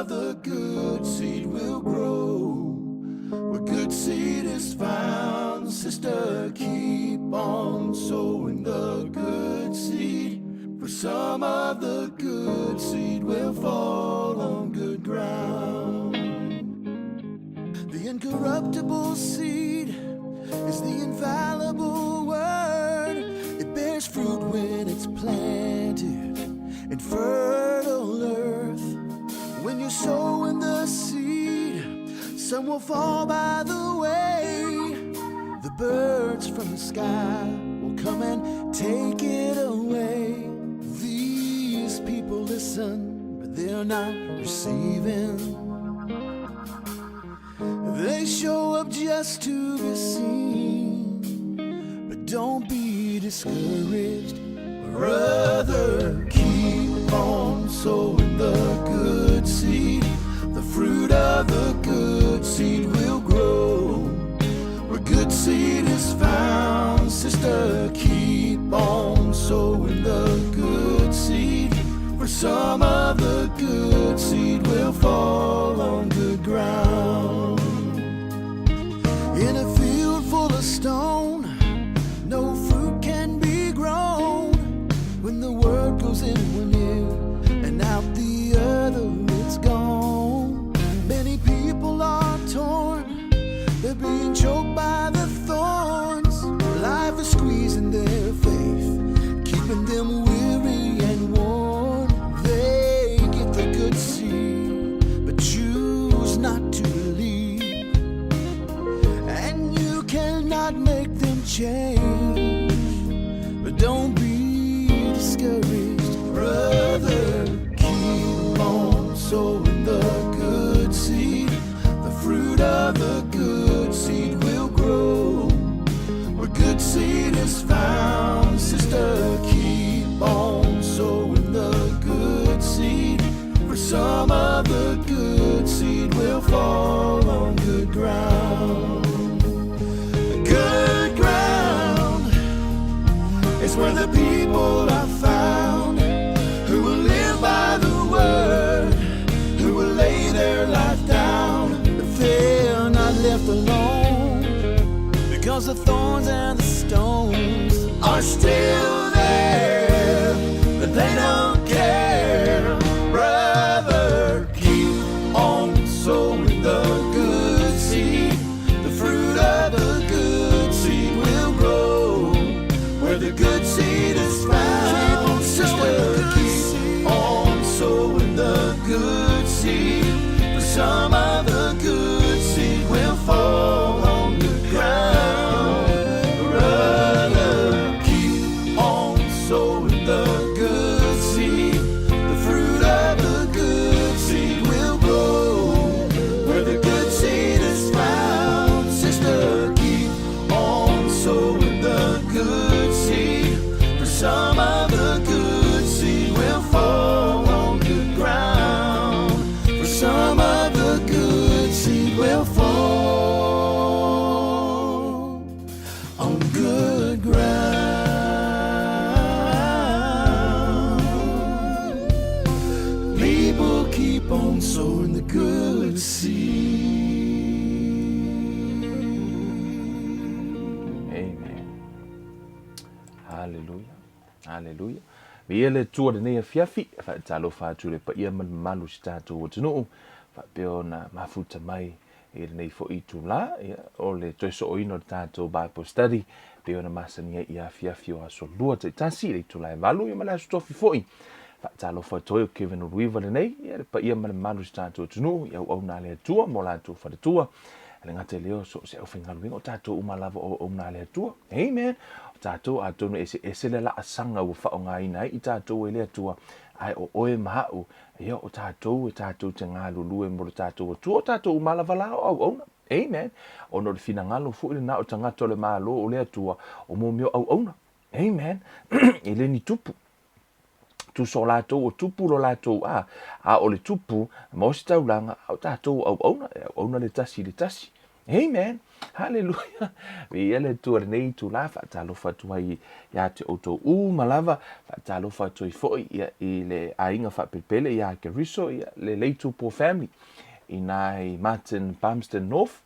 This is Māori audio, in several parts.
of the good seed will grow. Where good seed is found, sister, keep on sowing the good seed. For some of the good seed will fall on good ground. The incorruptible seed is the infallible word. It bears fruit when it's planted in fertile earth. When you sow in the seed, some will fall by the way. The birds from the sky will come and take it away. These people listen, but they're not receiving. They show up just to be seen, but don't be discouraged, brother. Keep on sowing the good seed. The fruit of the good seed will grow. Where good seed is found, sister, keep on sowing the good seed. For some of the good seed will fall on good ground. In a field full of stone, no fruit can be grown. When the word goes in one ear and out the other, it's gone. Many people are torn, they're being choked by the thorns. Life is squeezing their faith, keeping them weary and worn. They get the good seed, but choose not to believe. And you cannot make them change, but don't be discouraged, brother. Keep on sowing the good seed. The fruit of the good seed will grow. Where good seed is found, sister, keep on sowing the good seed. For some of the good seed will fall on good ground. Good ground is where the people are found, who will live by the word, who will lay their life down. But they're not left alone, because the thorns and the stones are still there, but they don't care. Brother, keep on sowing the good seed. The fruit of the good seed will grow. Where the good seed is found, sister, keep on sowing the good seed. For some of the good seed will fall on good ground. Brother, keep on sowing the good seed. The fruit of the good seed will grow. Where the good seed is found, sister, keep on sowing the good seed. For some of the good seed will fall on good ground. For some of the good seed will fall on good ground. People keep on sowing the good seed. Amen. Hallelujah. Hallelujah. Viele tua de ne fiafi fa talofa tu le pa ia man malu statu o tunu fa peona mafuta mai e nei fo itu la o le toiso o ino tato Bible study peona masania ia fiafi o aso lua te tasi le tu la valu ia mala stofi foi fa talofa toi Kevin River le nei ia pa ia man malu statu o tunu ia o na le tua mo la tu fa de tua le ngate leo so se o finga luingo tato umalava o na le tua. Amen. Tato atonu ese le la asanga u fa nga ina I tato ele tua ai o oe mahau ia o tato te ngalu lue mo tato tu tato malava la o ona. Amen. Ono le fina ngalo fu na o tangato le malo o le tua o mo mio o ona. Amen. Ele ni tupu tu so lato o tupu lo lato a o le tupu mo sta ulanga o tato o ona le tasi Amen. Hallelujah. Vi ele tu nei tu la fa talo fa tu ai ya te auto malava fa talo fa tu foi ya i le ainga fa pepele ya ke riso ya le leitu po family. Inai Martin Palmerston North.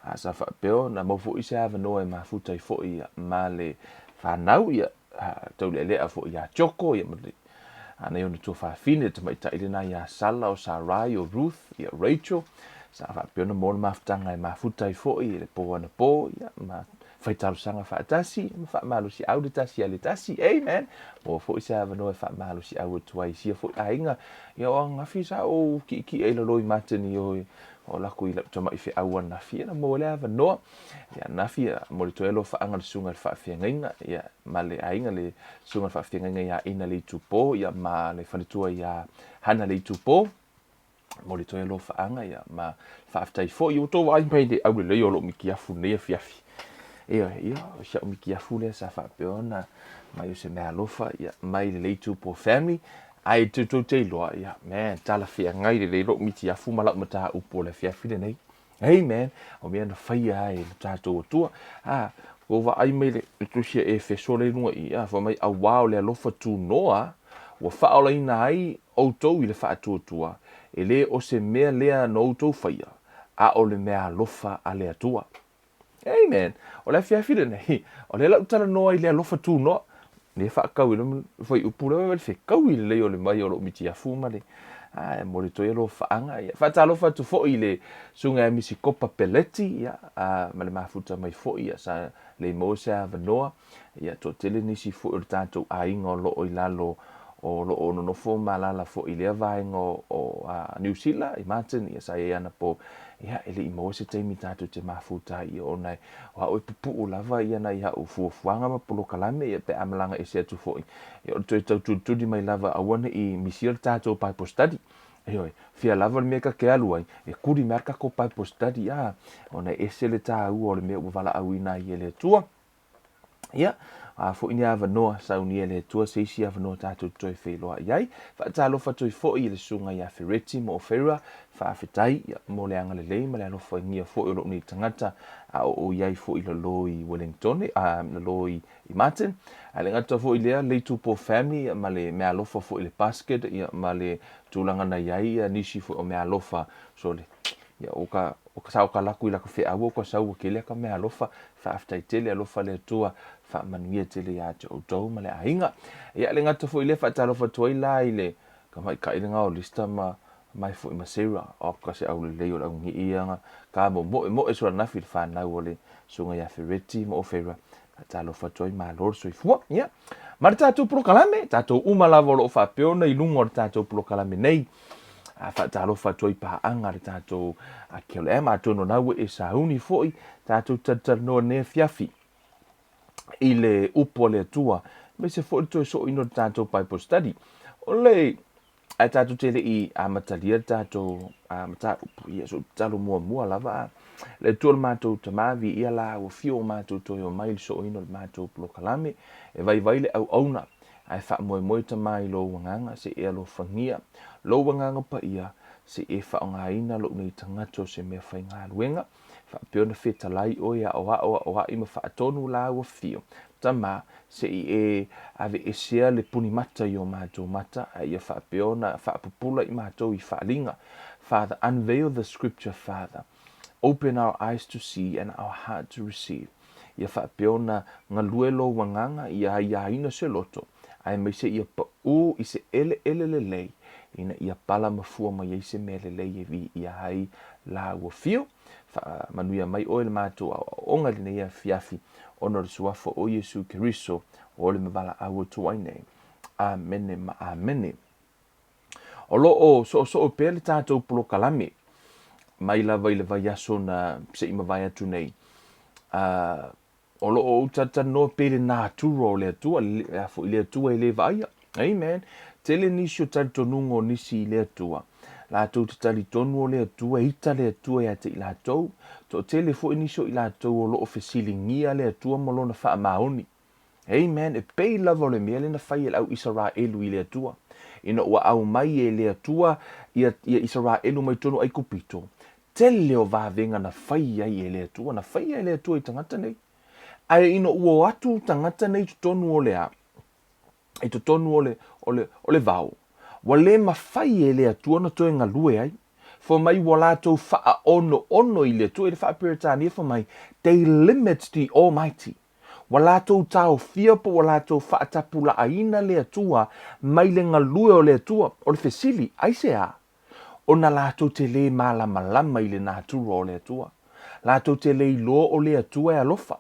Asa fa peo na mo fu i se ava no e ma futa i foi ma le fa nau ya tau le a foi ya choko ya mali. Ana yo tu fa fine te mai ta ilena ya Sala o Sarai o Ruth ya Rachel. Sa fa peo na mo ma ftanga ma futa i foi le po na po ya ma fai tau sanga fa tasi ma fa malu si au de tasi ale tasi. Amen. Mo foi se ava no e fa malu si au tu ai si foi ainga ya o ngafi sa o ki e lo loi mateni o la kui la toma ife awa na fia na mo le ava no ya na fia mo le toelo fa anga sunga fa fia nginga ya male ainga le sunga fa fia nginga ya ina le tupo ya ma le fanitua ya hana le tupo mo le toelo fa anga ya ma fa aftai fo yo to ai mai de au le yo lo miki afu ne fia fi e sha miki afu le sa fa peona mai se me alofa ya mai le tupo family ai tu te loa ya man tala fia ngai le lo miti afu mala mata upo le fia fide nei hey man o me na fai ai tato tua o va ai me le tu sia e fe sole no ia fa mai a wow le alofa tunoa o fa ola ina ai o to i le fa tua e le o se me le no to fai a o le me alofa ale atua hey man o le fia fide nei o le la tala no ai le alofa tunoa le fa kau le foi upula le fe kau le o le mai o lo miti afu male mo le toelo fa anga ya fa talo fa tu foi le sunga mi si copa peleti ya ma le mafuta mai foi ya sa le mosa vanoa ya to tele ni si foi tanto ainga lo o ilalo o lo o no fo malala fo ile vai ngo o New Zealand I Martin ya sa ya na po ya ele I mo se te mi tato te mafuta I ona wa o pupu lava ya na ya o fu fuanga ma polo kalame ya pe amalanga e se tu fo ya to tu di mai lava a wona I misir tato Bible study e fia lava me ka ke alu ai e kuri marka ko Bible study ya ona e se le ta u o le me o vala au ina ile tua ya fo ina ava noa sa unia le tua se isi ava noa tātou toi wheloa iai. Fa talo fa toi fo I le sunga ia Ferretti mo o Ferra, fa awhitai mo le anga le lei, ma le alofa ngia fo I lo ni tangata o iai fo I lo I Wellington, le lo I Martin. Le ngata fo I lea, le tupo family, ma le mea alofa fo I le basket, ma le tūlanga na iai, nisi fo o mea alofa, so le ya o ka sa o ka laku I la ka fe awo ko sa o ke le ka me alofa fa after tele alofa le tua fa manuia tele ya o to ma le ainga ya le ngata fo I le fa ta alofa to ila ile ka mai ka ina o lista ma mai fo I masera o ka se au le o ngi ianga ka mo e so na fi fa na o le sunga ya Ferretti mo ofera ta alofa to ma lor so fu ya marta tu pro kalame ta to uma la volo fa peona I lungo ta to pro kalame nei fa talo fa toi pa anga le tato a KLM atono na e sa uni foi tato no ne fiafi I le upo le tua me se foi to so ino tato Bible study ole a tato tele I amatalia tato mata ia so talo mua lava le tol mato tamavi ia la o fio mato to yo mai so ino mato plokalame e vai le au auna ai fa mo ta mai lo wanganga se e lo fangia lo wanganga pa ia se e fa nga ina lo nei tangato se me fa nga luenga fa peona feta lai o ia o I ma fa tonu la o fio tama se e ave e sia le puni mata yo mato mata ia fa peona fa popula I mato I fa linga Father unveil the scripture Father open our eyes to see and our heart to receive ia fa peona nga luelo wanganga ia ina se loto ai mai se ia pa u I se ele le lei ina ia pala mafua mai I se mele lei e vi ia hai la ua fio fa manuia mai o le mato onga le ia fiafi ono le suafo o Yesu Keriso o le mavala au tu ai nei amene ma amene o lo o so pele tato plo kalame mai lava I le vai aso na se I mavai atu nei o lo o tata no pele Natura o le atua fo I le atua I le vaaia amen tele nisi o tali tonungo nisi I le atua la tau te tali tonu o le atua ita le atua ia te I la tau to tele fo nisi o I la tau o lo o fesilingia le atua molona faa maoni amen e pei lava o le mea le na fai e lau Israelu I le atua ina ua au mai e le atua ia Israelu mai tonu ai kupito tele o vavenga na whai ai e le atua, na whai ai le atua I tangata nei. Ai ino ua atu tangata nei tutonu o le a. I tutonu o le vau. Wa le mawhai e le atua na toe ngalue ai. For mai wa lātou wha ono I le atua, I le wha piritania for mai, they limit the Almighty. Wa lātou tau fia po wa lātou wha tapula aina le atua, mai le ngalue o le atua, o le fesili, ai se a. O na lātou te le malama I le Natura o le atua. Lātou te le iloa o le atua e alofa.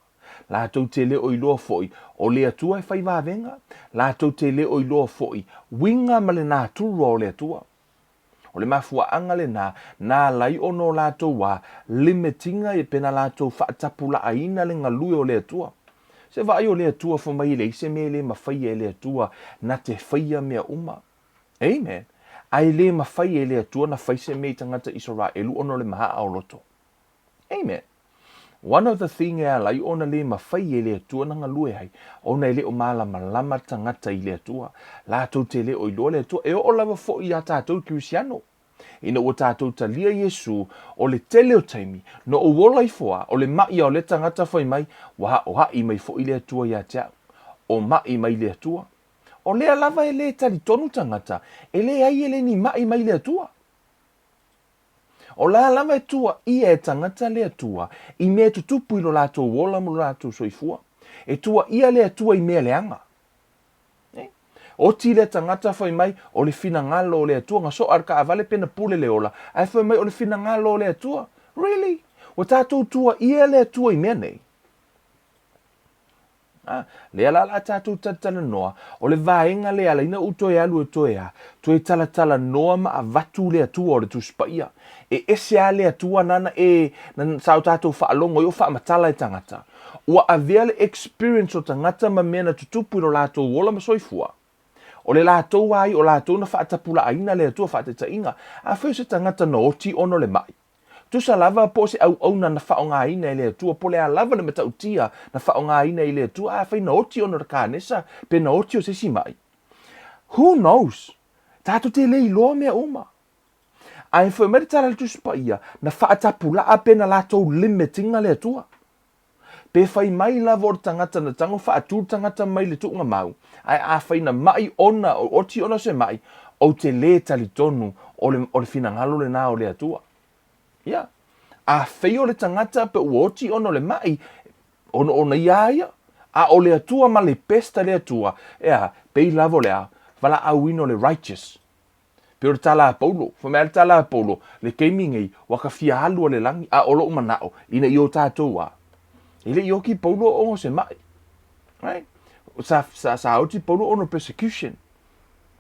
Lātou te le o iloa foi o le atua e whai vāvenga. Lātou te le o iloa foi winga ma le Natura o le atua. O le mafua anga le nā lai ono lātou wa limitinga e pena lātou whaatapula aina le ngalue o le atua. Se vai o le atua fo mai le ise me le mawhai e le atua na te whaia mea uma. Amen. Ai le mawhai e le atua na whaise me tangata Israelu ono le maha ao loto. Amen. One of the thing e lai ona le mawhai e le atua na ngalue hai, ona e le o malama tangata I le atua, lātou te le o ilo le atua, e o lawa fo I a tātou Kirisiano. Ina o tātou talia Yesu o le tele o taimi, no o wola I foa, o le mai o le tangata whai mai, wa o hai mai fo I le atua I a tea, o mai mai le atua. O lea lava e le tali tonu tangata, e le ai e le ni mai mai le atua. O la lava e tua I e tangata le atua, I mea tutupu I lo lātou wola mo lātou soifua. E tua ia le atua I mea leanga. O ti le tangata whai mai o le fina ngalo o le atua, nga so arka avale pena pule le ola, ai whai mai o le fina ngalo o le atua. Really? O tātou tua ia le atua I mea nei. Le ala la tātou tatala noa, o le vaenga le ala ina utoe alu e toe a, toe tala noa ma a vatu le atua o le tuspaia. E ese a le atua nana e, nan sao tātou whaalongo I o wha matala e tangata. Ua a vea le experience o tangata ma mea na tutupu I lo lātou wola ma soifua. O le lātou ai o lātou na whaatapula aina le atua whaateta inga, a wheu se tangata no oti ono le mai. Tusa lava po se au na whaonga ina I le atua, po le a lava le matautia na whaonga ina I le atua, a whai na oti ono raka nesa, pe na oti o se si mai. Who knows? Tātou te lei loa mea oma. Ai whai meri tala le tuspaia, na whaatapula a pe na lātou limitinga le atua. Pe whai mai lava o tangata na tango whaatur tangata mai le tuunga mau, ai a whai na mai ona, o oti ona se mai, o te le tali tonu o le finangalo le nā o le atua. Yeah. A whai o le tangata pe uoti ono le mai, ona iaia, a o le atua ma le pesta le atua, ea, pe lavo le a, wala au ino le righteous. Pe o le tala a paulo, whamea le tala a paulo, le keimingei, waka fia halua le langi, a olo umanao, ina I o tātou a. Ile I oki paulo ongo se mai. Right? Sa oti paulo ono persecution.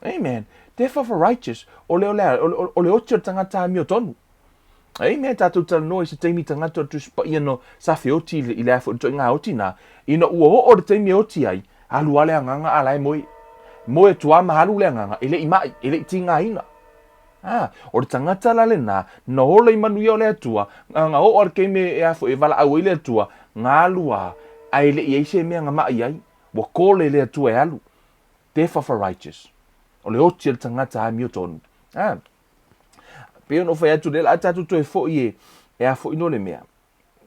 Amen. Therefore for righteous, o le oti o tangata mi o tonu. Amen. Tātou tala noa I se teimi tangata o tuspa iano sa fe oti I le afo to ngā oti nā. Ina ua o le teimi oti ai, halu ale anganga ala e moe. Moe tuama halu le anganga, ele I mai, ele I tinga ina. O le tangata la le nā, na hola I manuia o le atua, ngā o ar keime e afo e wala au I le atua, ngā lua, a ele I eise mea ngā mai ai, wa kole le atua e alu. Therefore for righteous. O le oti le tangata a mio tonu. Peo no whai atu le la atatu to e fo I e afo ino le mea.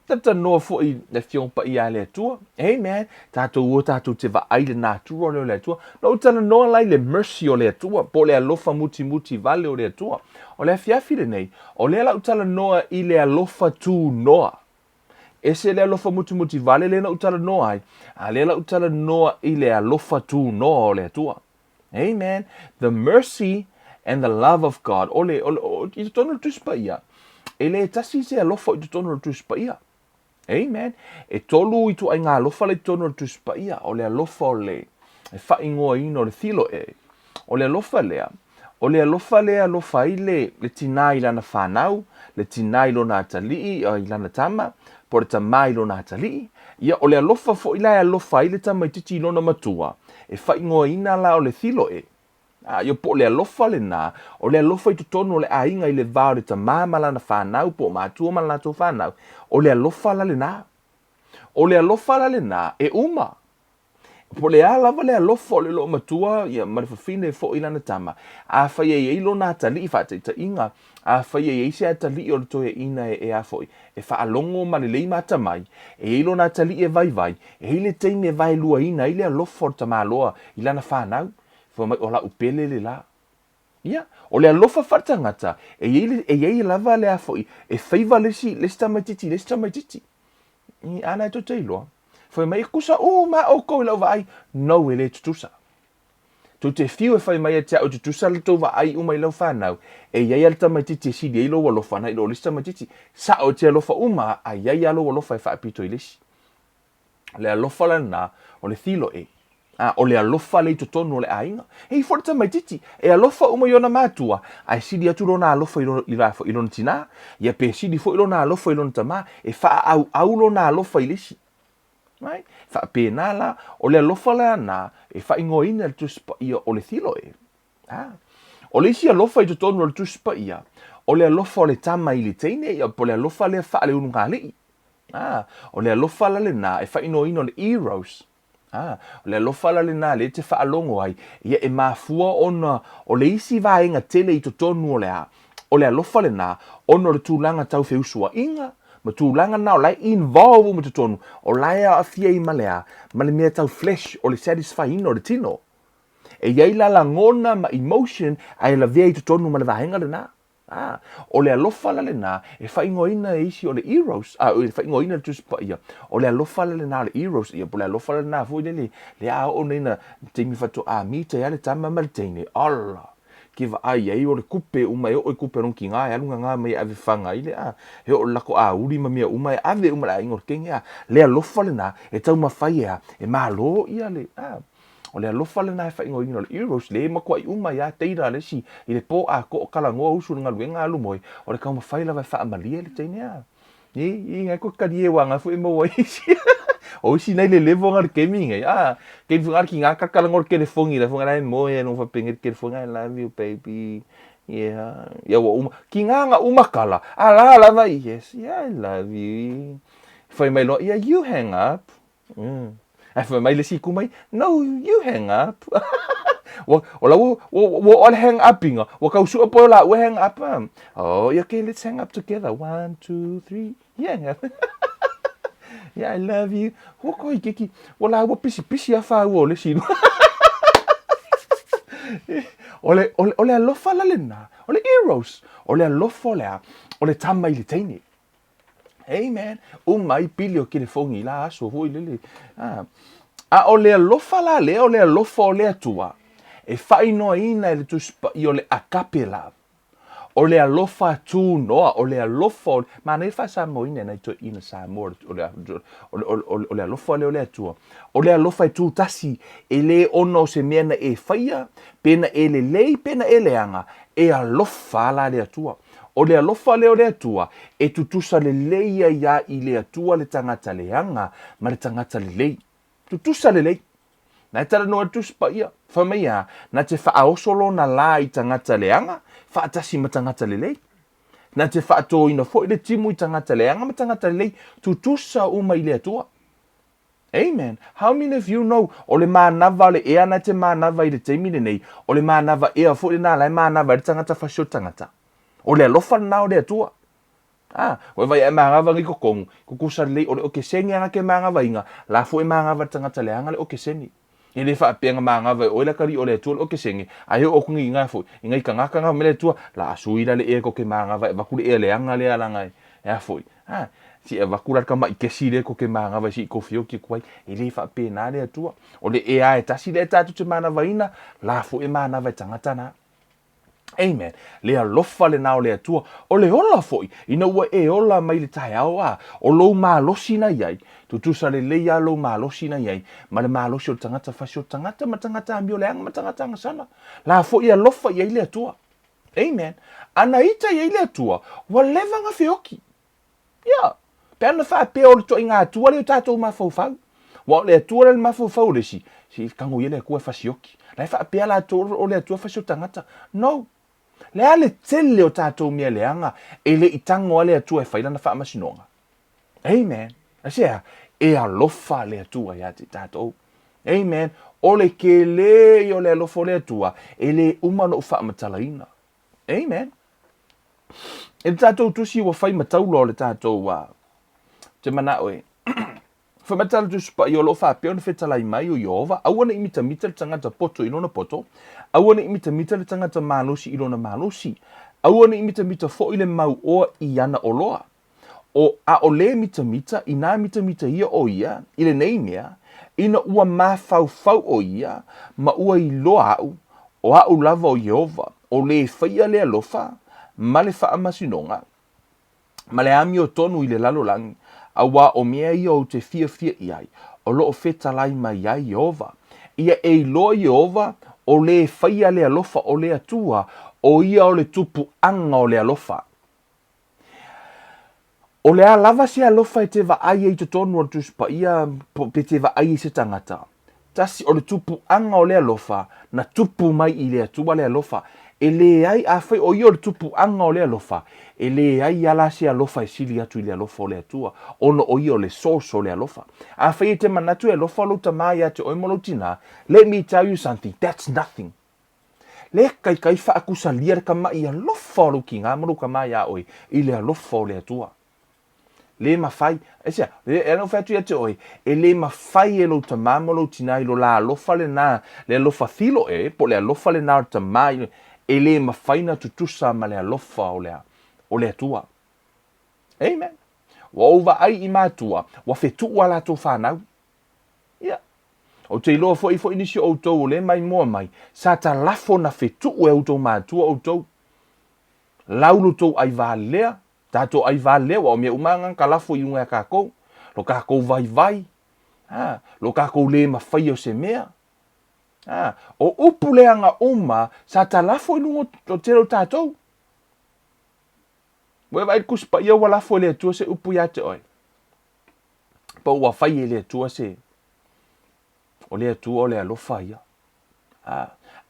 Tata noa fo I le fiongpa I a le atua. Amen. Tātou o tātou te wa ai le Natura o le atua. Na utana noa lai le mercy o le atua. Po le alofa muti vale o le atua. O le afiafi le nei. O le la utala noa I le alofa tunoa. Ese le alofa muti vale le na utala noa ai. A le la utala noa I le alofa tunoa o le atua. Amen. The mercy and the love of God. I tono tuspa ia. E le tasi se alofa I tono tuspa ia. Amen. E tolu I tu ai ngā alofa le tono tuspa ia. O le alofa o le. E whaingoa ino le thilo e. O le alofa lea. O le alofa lea alofa I le tina I lana whanau. Le tina I lona atalii. I lana tama. Po le tamai lona atalii. Ia o le alofa fo I la alofa I le tama I titi lona matua. E whaingoa ina la o le thilo e. Yo po le alofa le nā, o le alofa I tutono le ainga I le vāo le ta māmala na whānau, po mātua mana tō whānau, o le alofa la le nā. O le alofa la le nā, e uma. Po le ala vale alofa le lo matua ia marifafine fo ilana tama. A fai e ilo na tali fa te inga. A fai e se tali o to ina e a foi. E fa alongo ma le lei mata mai. E ilo na tali e vai vai. E ile te me vai lua ina ile alofa ta maloa ilana fa nau. Fo mai ola upele le la. Ia, o le alofa fatangata. E ile lava le a foi. E fai vale si le sta matiti. Ni ana to te iloa. Foi mai kusa ma o ko lo vai no ele tusa to te fiu e fai mai te o tusa le to vai mai lo fa nau e ia alta mai te si de lo lo fa na lo lista mai ti sa o te lo fa ai ia lo fa fa pito ilesi le lo fa na o le filo o le alofa le to tonu le ainga e forta mai titi e alofa yona matua ai si dia tu lona alofa ilon tina ia pe si di fo ilona alofa ilon tama e fa au lona alofa ilesi. Right? Fa pena la o le alofa la na e fa ingoina le tuspa ia o le thilo o le isi alofa i tonu le tuspa ia o le alofa o le tama i le teine ia po le alofa le fa le ununga lei o le alofa la le na e fa ingoina le eros o le alofa la le na le te fa alongo ai ia e mafua ona o le isi vaenga tele i tonu o le alofa le na ono le tūlanga tau feusua inga ma tūlanga na o lai involve ma tonu o lai a fia i malea ma le mea tau flesh o le satisfying o le tino e iai la ngona ma emotion ai la vea i tonu ma le vahenga le na o le alofa la le na e whaingoina e isi o le eros e whaingoina le tuspa ia o le alofa la le na le eros ia po le alofa la na fui le a o neina teimi fatu a mi te ale tama malteine Allah ki va ai o le kupe mai o kupe ron ki nga alunga nga mai ave fanga ile he o lako uri ma mia mai ave la ingor kenga le alofa le na e tau mafai e malo ia le o le alofa le na fa ingo le euros le ma kwa ia teira le si ile po a ko kala ngo usu nga luenga alu moi o le kama fai la vai fa amalia le tenia i nga ko kadie wanga fu mo isi o si nei le levo ngar keming ke fungar ki nga kala ngor ke le fongi la fungar mo e no fa penget ke fonga I love you baby yeah ya wo ki nga kala ala vai yes yeah I love you foi mai lo yeah you hang up foi mai le si ku mai no you hang up o hang up inga o ka usu po la we hang up oh okay let's hang up together 1 2 3 yeah yeah I love you ho ko ki wala wo pisi afa wo le sino ole alofa la lena ole eros ole alofa le ole tama I le teini amen mai pilio ki le fongi la so ho ile ole alofa la le ole alofa ole atua e faino ina le tuspa I ole acapella o le alofa tunoa o le alofa ma nei fa sa mo ina to ina sa mo o le alofa le atua o le alofa tu tasi e le ono se mena e faia pena ele lei pena ele anga e alofa la le atua o le alofa le atua e tutusa le leia ia I le atua le tangata le anga ma le tangata le lei tutusa le lei na tala no tuspa ia fa meia na te fa osolo na la I tangata le anga fa tasi matangata le lei na te fa to ina fo le timu I tangata le anga matangata le lei tutusa uma I le atua amen how many of you know o le manava le ea na te manava I le teimi le nei o le manava ea fo le na la manava le tangata fa sho tangata o le alofa na o le atua o vai e manava ngi ko kong ko kusa le o ke sengi anga ke manava inga la fo e manava tangata le anga le o ke seni ele fa penga manga o le kari o le tu o ke sengi ai o kungi nga fo ingai kanga mele tu la suila le e ko ke manga va ku le anga le ala ngai ya fo si e va ku ka mai ke si le ko ke manga va si ko fio ki kwai ele fa pena le tu o le e ai ta si le ta tu te mana vaina la fo e mana va tangata na amen le alofa le na o le atua o le ola foi ina ua e ola mai le tai ao o lo malosi na iai tutusa le leia lo malosi na iai ma le malosi o tangata fasio tangata ma tangata ambio le anga ma tangata ngasana la foi alofa iai le atua amen ana ita iai le atua wa leva nga fioki ya pe ana fa pe o to inga atua le tato ma fofau wa le atua le ma fofau le si kango ile ko fasioki la fa pe ala to o le atua fasio tangata no le ale tele o tatou mea leanga e le itango ale atua e whailana wha amasinonga. Amen. Asea, e alofa le atua ia te tatou. Amen. Ole ke le o le alofo le atua, e le umano ufa matalaina. Amen. E tātou tusi wa whai mataulo le tātou wa. Te mana oe. Whamatala tu spa i o lo whapea ona whetalai mai o Iova. Awana imita mita le tangata poto inona poto. Awana imita mita le tangata malosi inona malosi. Awana imita mita fo ile mau oa i ana oloa. O a o le mita mita, i nā mita mita ia o ia, i le nei mea, ina ua mawhau fau o ia, ma ua i loa au lava o Iova, o le whaia le alofa, ma le wha amasinonga, ma le ami o tonu i le lalolangi, a wā o mea ia o te fia iai, o lo o whetalai mai ai Iova. Ia e loa Iova, o le whaia le alofa o le atua, o ia o le tupu anga o le alofa. O le a lava se alofa e te vaaia i te tonu o tuspa ia pe te vaaia i se tangata. Tasi o le tupu anga o le alofa na tupu mai i le atua le alofa. E le ai a whai o i o le tupu anga o le alofa. E le ai ala se alofa e sili atu i le alofa o le atua. Ono o i o le source o le alofa. A whai e te manatu e alofa lo tamai a te oimolo tina. Let me tell you something. That's nothing. Le kai wha akusa lia ka mai alofa o lo ki ngā moro ka mai a oi i le alofa o le atua. Le mawhai, e no whatu ia te oi, e le mawhai e lo ta mamolo tina i lo la alofa le nā, le alofa thilo po le alofa le nā ta mai, e le mawhai na tutusa ma le alofa o le atua. Amen. Wa ova ai i mātua, wa whetu ala tō whanau. Ia. O te iloa fo inisi o tau o le mai mua mai, sa ta lafo na whetu e o tō mātua o tau. Laulu tō ai vā lea, tātou ai vale wa o mea umanga ka lafo i unga kākou. Lo kākou vai. Lo kākou le mawhai o se mea. O upu leanga oma sa ta lafo i lungo o tero tātou. Wewa ai kuspa ia wa lafo le atua se upu ia te oi. Pa ua whai e le atua se. O le atua o le alofa ia.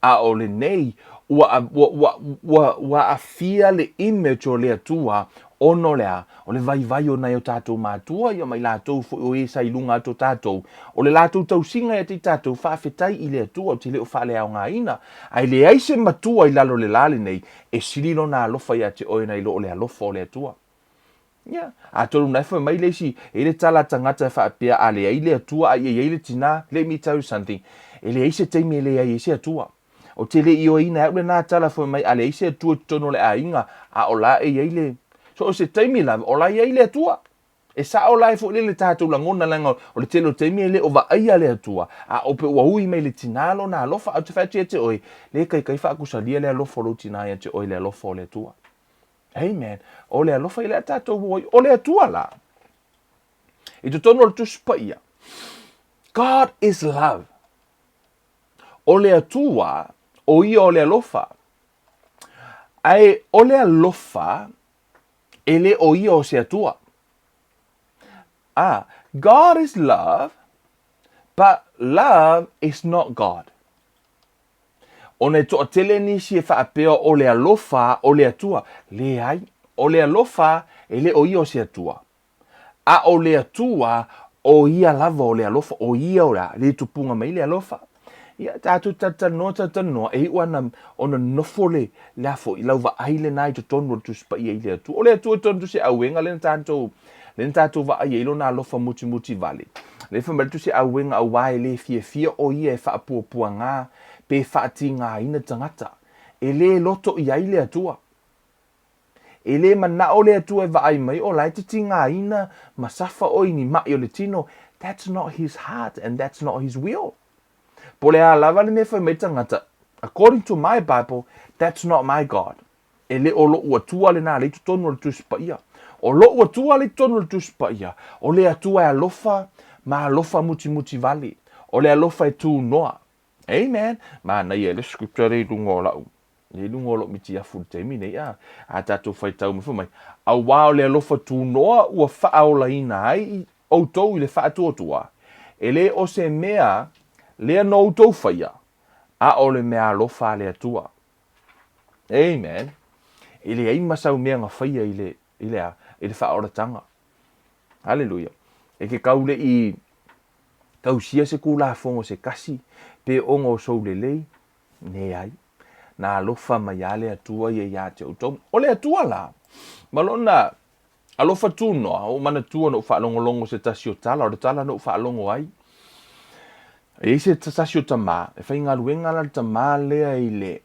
A o le nei wa a fia le image o le atua ono lea, o le vai o nei o tātou mātua, i o mai lātou o e sa ilunga ato tātou. O le lātou tau singa e te tātou whaafetai i le atua o te leo whaale au ngā ina. Ai le aise matua i lalo le lale nei, e silino nā alofa i a te oina i lo o le alofa o le atua. Ia, a tolu naifa mai leisi, e le tala tangata whaapea a le aile atua, a i le tina, let me tell you something, e le aise teimi e le aise atua. O te le i o ina e ule nā tala wha mai, a le aise atua tono le a inga, a o la e aile. So o se teimi la, o la i aile atua. E sa o lai fo le tātou la ngona langa o le telo teimi le o va aia le atua. A o pe ua hui mai le tinalo na alofa, au te whati e te oi, le kai whaakusalia le alofa lo tinai e te oi le alofa o le atua. Amen. O le alofa i le tātou oi, o le atua la. I te tono le tuspa ia. God is love. O le atua, o ia o le alofa. Ai, o le alofa, ele o ia o se atua. God is love, but love is not God. O ne toa tele ni si e whaapea o le alofa o le atua. Le ai, o le alofa, ele o ia o se atua. A o le atua, o ia lava o le alofa, o ia ora, le tupunga mai le alofa. Ia tātou tatanoa, e wana ona nofo le lafo, i lauwa aile nai to tonu tu spa ia i le atua. O le atua tonu tu se auenga le tātou wa aia ilo na alofa muti vale. Le whamare tu se auenga au wae le fia o ia e whaapua ngā, pe whaati ngā ina tangata. E le loto i ai le atua. E le mana o le atua e wa ai mai, o lai te ti ngā ina, masafa o ini mai o le tino. That's not his heart and that's not his will. Po le a lava le me whai mai tangata. According to my Bible, that's not my God. E le o lo ua tua le nā le tu tonu le tuspa ia. O lo ua tua le tonu le tuspa ia. O le atua e alofa, ma alofa muti vale. O le alofa e tu noa. Amen. Ma na ia le scripture re lungo lau. Le lungo lo miti a full time nei a. A tātou whai tau me whamai. A wao le alofa tu noa ua whaaola ina ai o tau i le whaatua. E le o se mea lea no tau whaia, a o le mea alofa le atua. Amen. I le aima sau mea ngā whaia i le whaoratanga. Hallelujah. E ke kaule i Kausia se kula fongo se kasi pe ongo so lelei ne ai na alofa mai ale atua ia te utom ole atua la malona alofa tunoa o mana tua no fa longo se tasio tala o tala no fa longo ai e se tasio tama e fa inga luenga la tama le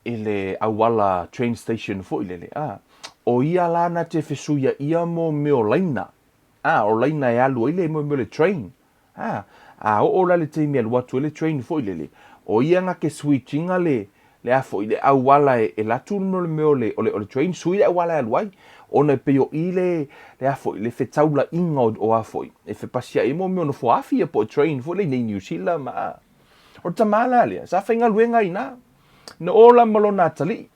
ile awala train station fo ile o ia la na te fesuia ia mo meo laina o laina e alu ile mo le train o la le te me alu atu le train fo ile o ia nga ke switchinga le afo ile awala e la tu meo le o le train sui awala alu ai ona pe o ile le afo le fe taula inga o afo e fe pasia e mo meo no fo afi po train fo le nei New Zealand ma o tamala le sa fa inga luenga ina no ola malona tali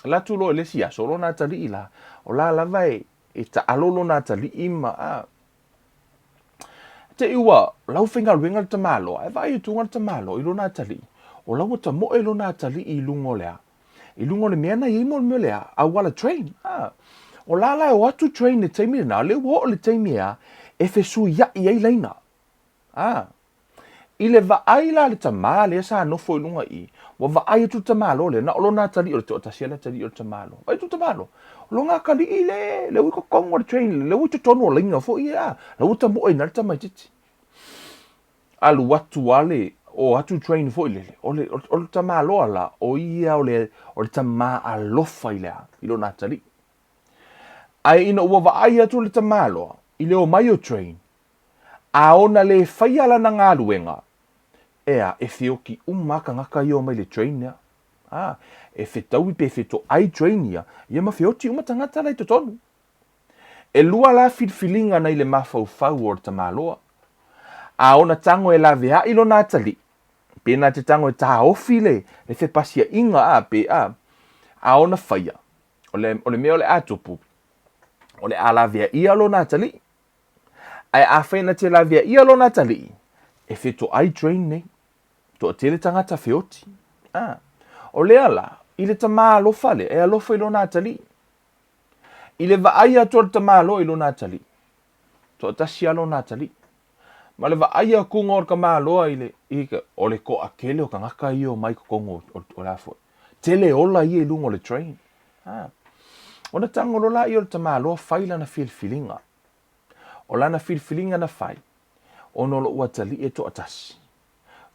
la tu lo le sia solo na tali la o la vai e ta alolo na tali ima te iwa lau finga luenga te malo e vai tu ngal te malo i lo na tali o lau ta mo e lo na tali i lungo le mena i mo le a wala train o la o atu train le taimi na le wo le taimi e fe su ya i ai leina ile va ai la le tamale sa no foi lunga i wa va ai tu tamalo le na lo na tali o te tasela tali o tamalo vai tu tamalo lo nga kali ile le ko kongo le train le to tono linga fo ia le uta mo ina tama titi alu watu wale o atu train fo ile o tamalo ala o ia o tama alofa ile ilo na tali ai ina wa va ai atu le tamalo ile o mai o train a ona le faia la na ngā luenga ea e whioki umaka ngaka i o mai le train ia e whetau i pe wheto ai train ia ma whioti umatangata lai to tonu e lua la whifilinga nei le mawhau o ta maloa a ona tango e la vea ilo nā tali pena te tango e tā ofi le whepasia inga pe a ona whaia o le mea o le atopu o le a la vea ia lo nā tali ai a whaina te la vea ia lo nā tali e wheto ai train nei to tele tangata whioti o le ala i le tamā alofa le e alofa ilo nā tali i le vaaia to le tamā alo ilo nā tali to tasi alo nā tali ma le vaaia kunga o le kamā aloa o le ko akele o ka ngaka i o mai kongo o la fo tele ola i e lungo le train o na tango lola i o le tamā aloa whaila na filfilinga o lana filfilinga na whai o no lo ua tali e to atasi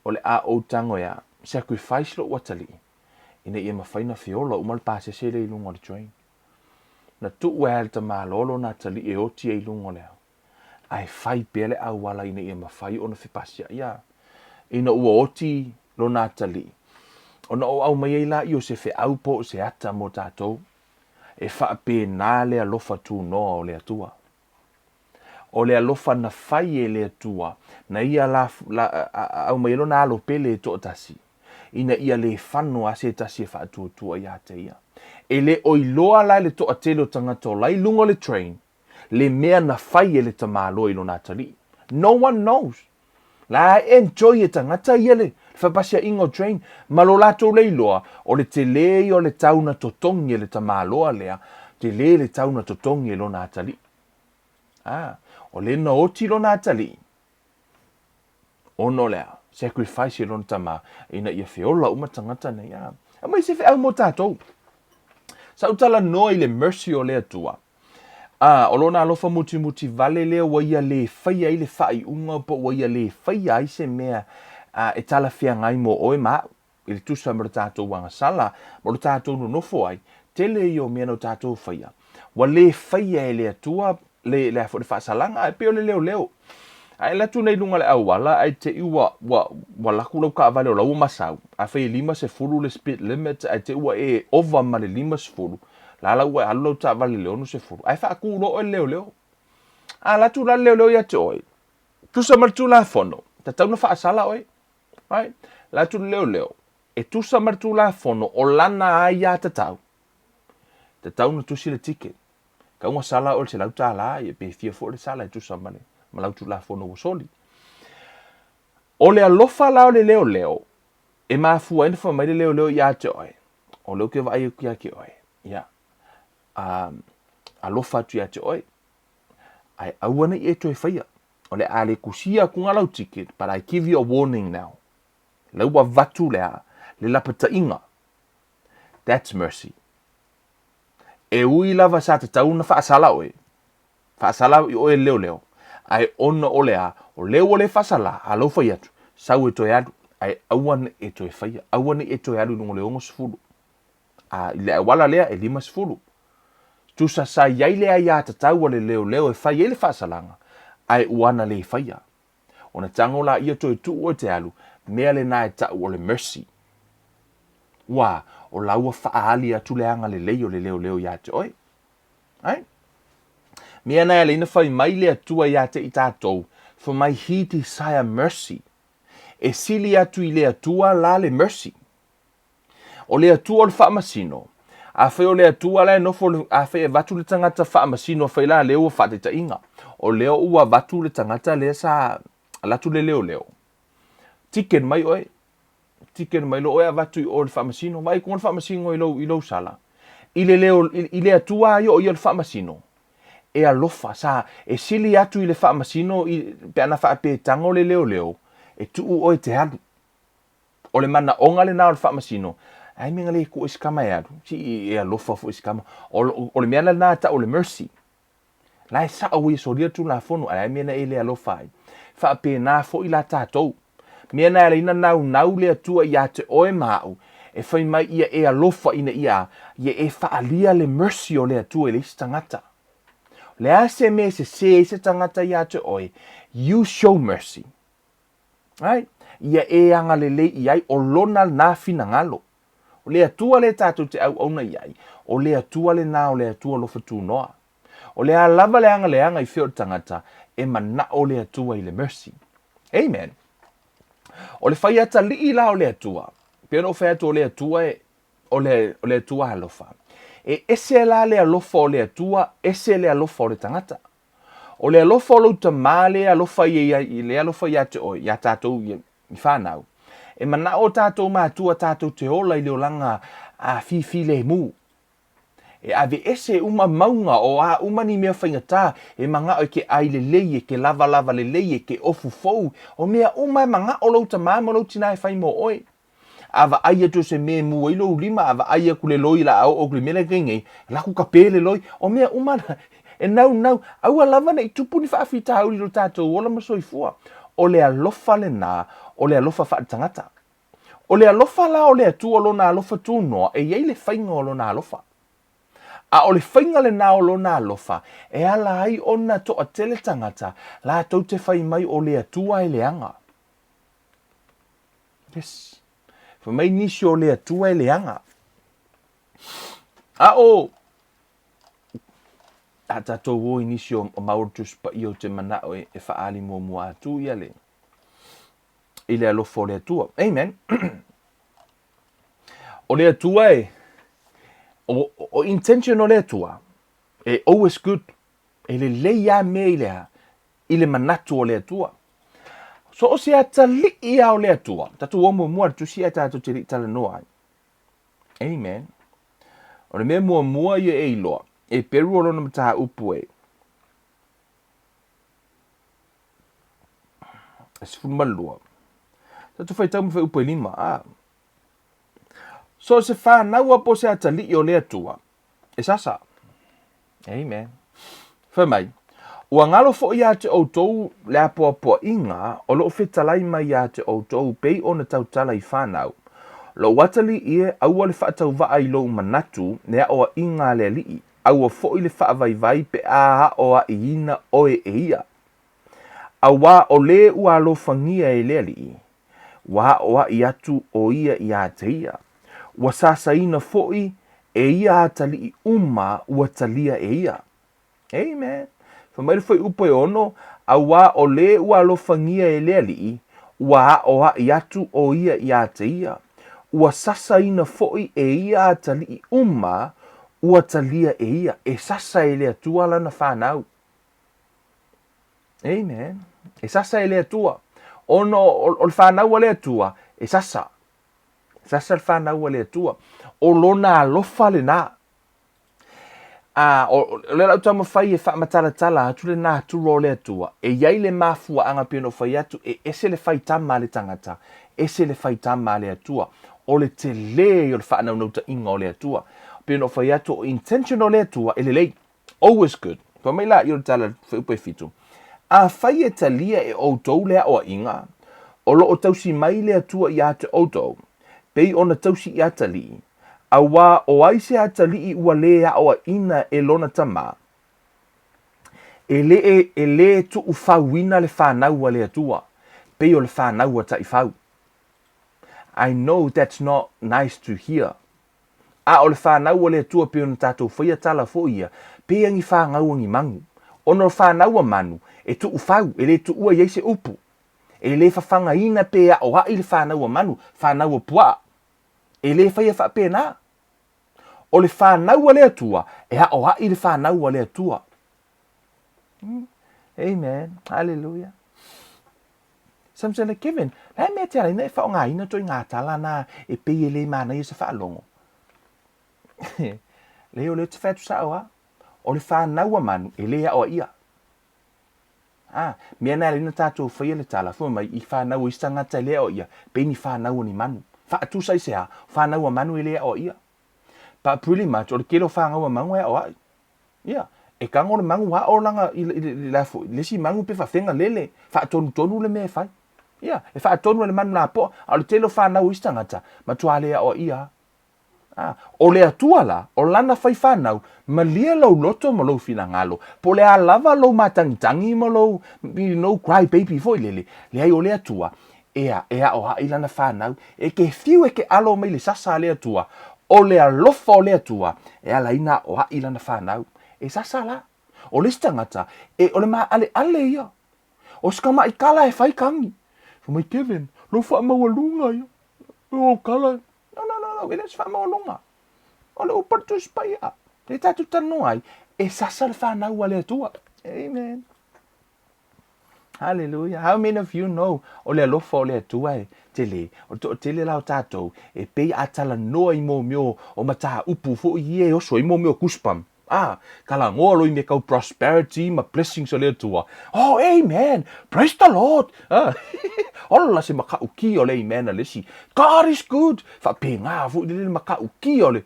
o le a o tango ya sacrifice lo ua tali ina ia mawhaina fiola umal pase se le ilungo le train na tu ua le tamā lolo na tali e oti e ilungo le ai whai pele au wala ina ia mawhai o na whipasia ia ina ua oti lo na tali o na o au mai eila i o se whi au po se ata mo tātou e wha pe nā le alofa tunoa o le atua o le alofa na whai e le atua na ia au mai elo na alo pele e to tasi ina ia le whanu a se tasi e wha tua ia te ia e le oiloa lai le to atelo tangata o lai lungo le train le mea na whai e le tamalo ilo nā tali no one knows la enjoy e tangata ia le whapasia ingo train malo lato leiloa o le te lei o le tauna totongi e le tamaloa lea te le tauna totongi e lo nā tali o le na oti lo nā tali ono lea sacrifice lo tama ina ia feola umatangata nei mai se fe au mo tātou sa utala no ile mercy o le atua o lona alofa muti vale lea waia le whaia ile whai unga po waia le whaia ai se mea e tala whia ngai mo oe ma ile tusa mara tātou wanga sala mara tātou no nofo ai tele i o mea no tātou whaia wa le whaia e le atua le a fo fa salanga e pe le leo ai la tu nei lunga le au wala ai te iwa wa ku lo ka vale lo masau a fe lima se fulu le speed limit ai te ua e over ma le lima se fulu la ua allo ta vale le no se fulu ai fa ku lo leo la tu la leo ya toi tu sa mar tu la fono ta tau na fa sala oi right la tu leo e tu sa mar tu la fono o lana ai ya ta tau na tu si le ticket ka unga sala o se lauta la e pe fia fo le sala e tu sa mane ma lautu la fono o soli o le alofa la o le leo e ma fu en fa mai le leo ya te oi o lo ke vai ku ya ke oi ya alofa tu ya te oi ai awana e to e faia O le a le kusia kunga lau ticket, but I give you a warning now. Laua vatu lea, le lapata inga. That's mercy. E ui lava sa te tauna whaasala oe. Whaasala i oe leo leo. Ai ona o lea, o leo o le whaasala, alofa i atu. Sau e toi adu, ai awane e toi whaia. Awane e toi adu nungo leongo sifuru. I le wala lea e 5 sifuru. Tusa sa iai lea ia tatau le leo leo e whaia le whaasalanga. Ai uana le whaia. Ona tango la ia toi tu o te alu, mea le na e tau o le mercy. Wa, o laua whaali atu leanga le leo leo ia te oi. Ai? Mea na le ina whai mai le atua ia te i tātou, for my he desire mercy. E sili atu i le atua la le mercy. O le atua o le whaamasino. A whai o le atua la e nofo a whai e vatu le tangata whaamasino a whai la leo o whaateta inga. O leo ua vatu le tangata le sa alatu le leo. Tiken mai oi. Tiken mai lo oe vatu i o le whaamasino. Vai kong le whaamasino i lo sala. I le atua i o le whaamasino. E alofa sa e sili atu i le whaamasino i pe ana whaape tango le leo. E tuu oe te hadu. O le mana onga le nao le whaamasino. Ai minga le ko iskama e adu. Si e alofa fu iskama. O le meana na ta o le mercy. Lai sa o i soria tu la fono. Ai mena e le alofa ai. Whaape na fo i la tātou. Mena e le ina nau le atua i a te oe mau. E whai mai ia e alofa ina ia. Ia e whaalia le mercy o le atua i le isi tangata. Le ase me se tangata i a te oe. You show mercy. Right? Ia e anga le le iai o lona na fina ngalo. O le atua le tātou te au auna iai. O le atua le na o le atua ALOFA TUNOA. O le alava le anga i whio tangata. E mana o le atua i le mercy. Amen. O le whai ata li i la o le atua. Pia no whai atu o le atua o le atua alofa. E ese la le alofa o le atua, ese le alofa o le tangata. O le alofa o lauta mā le alofa i le alofa i ate oi, i a tātou i whanau. E mana o tātou mātua tātou te ola i le olanga a fifi le mu. E ave ese uma maunga o a umani mea whaingatā, e manga o ke ai le leie, ke lava le leie, ke ofu fou, o mea uma manga o lauta māma lauti nai whai mo oi. Ava aia to se me mu ilo lima, ava aia kule loi la au o kule mele gengei, laku ka pele loi, o mea umana, e nau, aua lava nei tupuni whaafita hauri lo tātou, ola masoifua. O le alofa le nā, o le alofa whaatangata. O le alofa la o le atua lo na ALOFA TUNOA, e iei le whainga o lo na alofa. A o le whainga le nā o lo na alofa, e ala ai ona to a tele tangata, la tau te whai mai o le atua e le anga. Yes. Fa mai nisi o le atua e le anga. A o, a tatou o inisi o maurtus pa i o te mana o e whaali mua atu ia le. I le alofa o le atua. Amen. O le atua e, o intention o le atua, e always good, e le leia me i le manatu o le atua. So o se ata li ia o le atua, tatu o mua tu si ata atu te li tala noa. Amen. O le mea mua ia e iloa, e peru o lona mataha upu e. E sifu malua. Tatu whai tau mwhai upu e 5, So se whanau apo se ata li o le atua. E sasa. Amen. Whai mai. Ua ngalo fo ia te outou le apo inga, o loo whetalai mai ia te outou pei o na tautala i whanau. Lo watali ie aua le whaatau waa i lo manatu, nea oa inga le alii. Aua fo i le whaavai pe aha oa i ina oe e ia. Awa o le ua alofangia e le alii. Wa oa i atu o ia i a te ia. Ua sasa ina foi e ia atali i uma ua talia e ia. Amen. Whamairi foi upo e ono, a wā o le ua alofangia e le alii, ua oa i atu o ia i a te ia. Ua sasa ina foi e ia atali i uma ua talia e ia. E sasa e le atua lana whanau. Amen. E sasa e le atua. Ono o le whanau a le atua, e sasa. Sasa le whanau a le atua. O lona alofa le nā. o le lau tama fai e wha matala atu le Natura o le atua. E iai le mafua anga pino fai atu e ese le fai tama le tangata. Ese le fai tama le atua. O le te le o le wha nauta inga o le atua. Pino fai atu o intention o le atua e le lei. Always good. Pa mai la i o tala upe fitu. A fai e talia e outou lea o inga. O lo o tausi mai le atua i ate outou. Pei ona tausi i atali. A wā o aise atali i ua lea o ina e lona tama. E le tu u fauina le whanau a le atua. Pei o le whanau a tai fau. I know that's not nice to hear. A o le whanau a le atua pei ona tātou whaia tala fo ia. Pei angi whangau angi mangu. Ono le whanau a manu. E tu u fau. E le tu ua iaise upu. E le whawhanga ina pea o hai le whanau a manu. Whanau a pua. E le whaia whapena. O le whanau a le atua. E ha o hai le whanau a le atua. Amen. Hallelujah. Samsona Kevin. Lai mea te ala ina e whao ngā ina toi ngā tala na e pei e le mana i se whaalongo. Leo leo te whatu saoa. O le whanau a manu. E le o ia. Mea nā lina tātou whaia le tala. Fua mai i whanau i stangata le o ia. Pei ni whanau ni manu. Whaatu sai se ha. Whanau a manu e le o ia. But pretty much, o le kero whangau a mangu e o ai. Yeah. E kango le mangu wa o langa i lafo. Lesi mangu pe whawhenga lele. Whaatonu le mea whai. Yeah. E whaatonu le manu nā po. A le telo whanau istangata. Ma tua lea o ia. O le atua la. O lana whai whanau. Ma lia lau loto ma lau fina ngalo. Po le a lava lau matangitangi ma lau. No cry baby foi lele. Le ai o le atua. Ea o ha ilana whanau. E ke fiu e ke alo mai le sasa le atua. O le alofa o le atua, e ala ina o hai lana whanau. E sasa la. O le stangata, e o le maa ale ia. O skama i kala e whai kangi. So mai Kevin, lo wha maua lunga ia. O kala. No, e les wha maua lunga. O le upatu spaya. E tatu tanu ai, e sasa le whanau a le atua. Amen. Hallelujah. How many of you know o le alofa o le atua e tele? O tele lau tātou e pei atala noa i mō mio o mataha upu fo i e oso i mō mio kuspam. Kala ngoa loi me kau prosperity ma blessings o le atua. Oh, amen. Praise the Lord. Ola se maka uki o le amen a lesi. God is good. Fa pe ngā fu i le maka uki o le.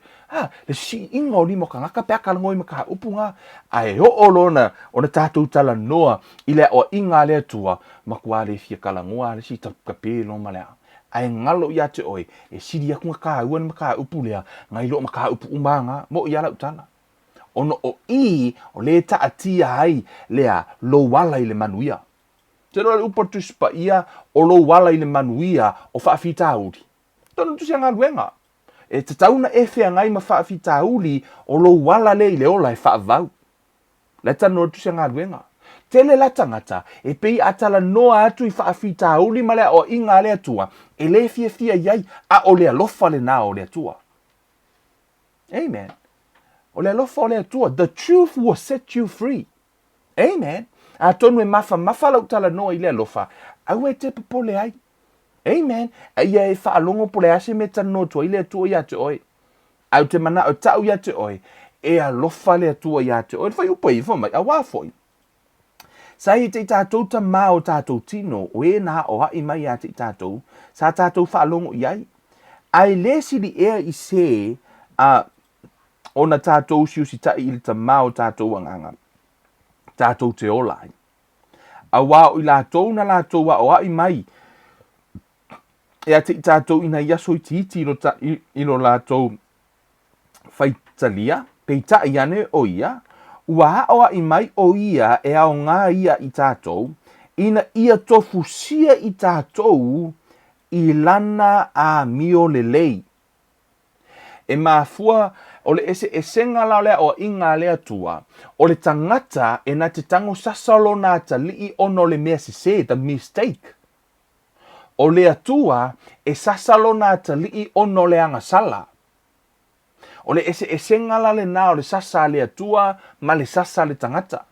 Le si inga o li mo ka ngaka pea kala ngoi maka upu ngā. Ai ho o lona o na tātou tala noa i le o inga le atua. Makua le fia kala ngoa le si tapka pe lo ma lea. Ai ngalo ia te oi. E siri aku ngaka uan maka upu lea. Ngai lo maka upu umanga. Mo i ala utala. Ono o i o le taatia ai lea lo wala i le manuia. Te roa le upa tuspa ia o lo wala i le manuia o whaafita uri. Tono tusi anga luenga. E te tauna e whea ngai ma whaafita uri o lo wala le i le ola e whaavau. Le tano tusi anga luenga. Tele la tangata e pei atala noa atu i whaafita uri ma lea o inga le atua. E le fia iai a o le alofa le nā o le atua. Amen. O le alofa o le atua. The truth will set you free. Amen. A tonu e mafa lau tala noa i le alofa. Au e te papole ai. Amen. A ia e whaalongo pole ase me tano tua i le atua i ate oi. Au te mana o tau i ate oi. E alofa le atua i ate oi. Whai upa i whamai. A wāfoi. Sa i te tātou ta mā o tātou tino. O e nā o hai mai a te tātou. Sa tātou whaalongo i ai. Ai le siri ea i se ona tātou siusi tai i le ta mā o tātou anganga. Tātou te olai. A wā o i lātou na lātou wa o ai mai. E a te tātou ina iaso i titi ino lātou whaitalia. Pei ta i ane o ia. Ua o ai mai o ia e ao ngā ia i tātou. Ina ia tofu sia i tātou i lana a mio le lei. E mafua o le ese esenga lao lea o inga lea tua. O le tangata e na te tango sasalo na ta lii ono le mea se the mistake. O lea tua e sasalo na ta lii ono le anga sala. O le ese esenga la le na o le sasa lea tua ma le sasa le tangata.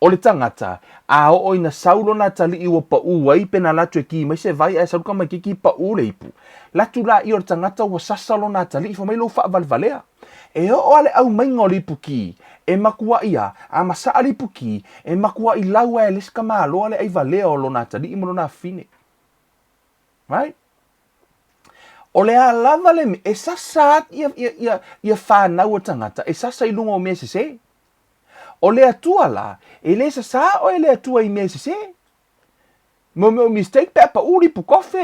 o le tangata, a o ina saulo na tali i wa pa uai pena latu e ki, mai se vai e sauka mai ki pa u le ipu. Latu la i o le tangata wa sasalo na tali i fa mai lo fa valvalea. E o ale au maingo le ipu ki, e makua ia, a masa le ipu ki, e makua i laua e leska maa loa le ai valea o lo na tali i mo lo na fine. Right? O le a lava le e sasa ia whanau o tangata, e sasa i lunga o mea se. O le atua la, e le sasa o e le atua i mea se. Mo mistake pe pa uri pu kofe,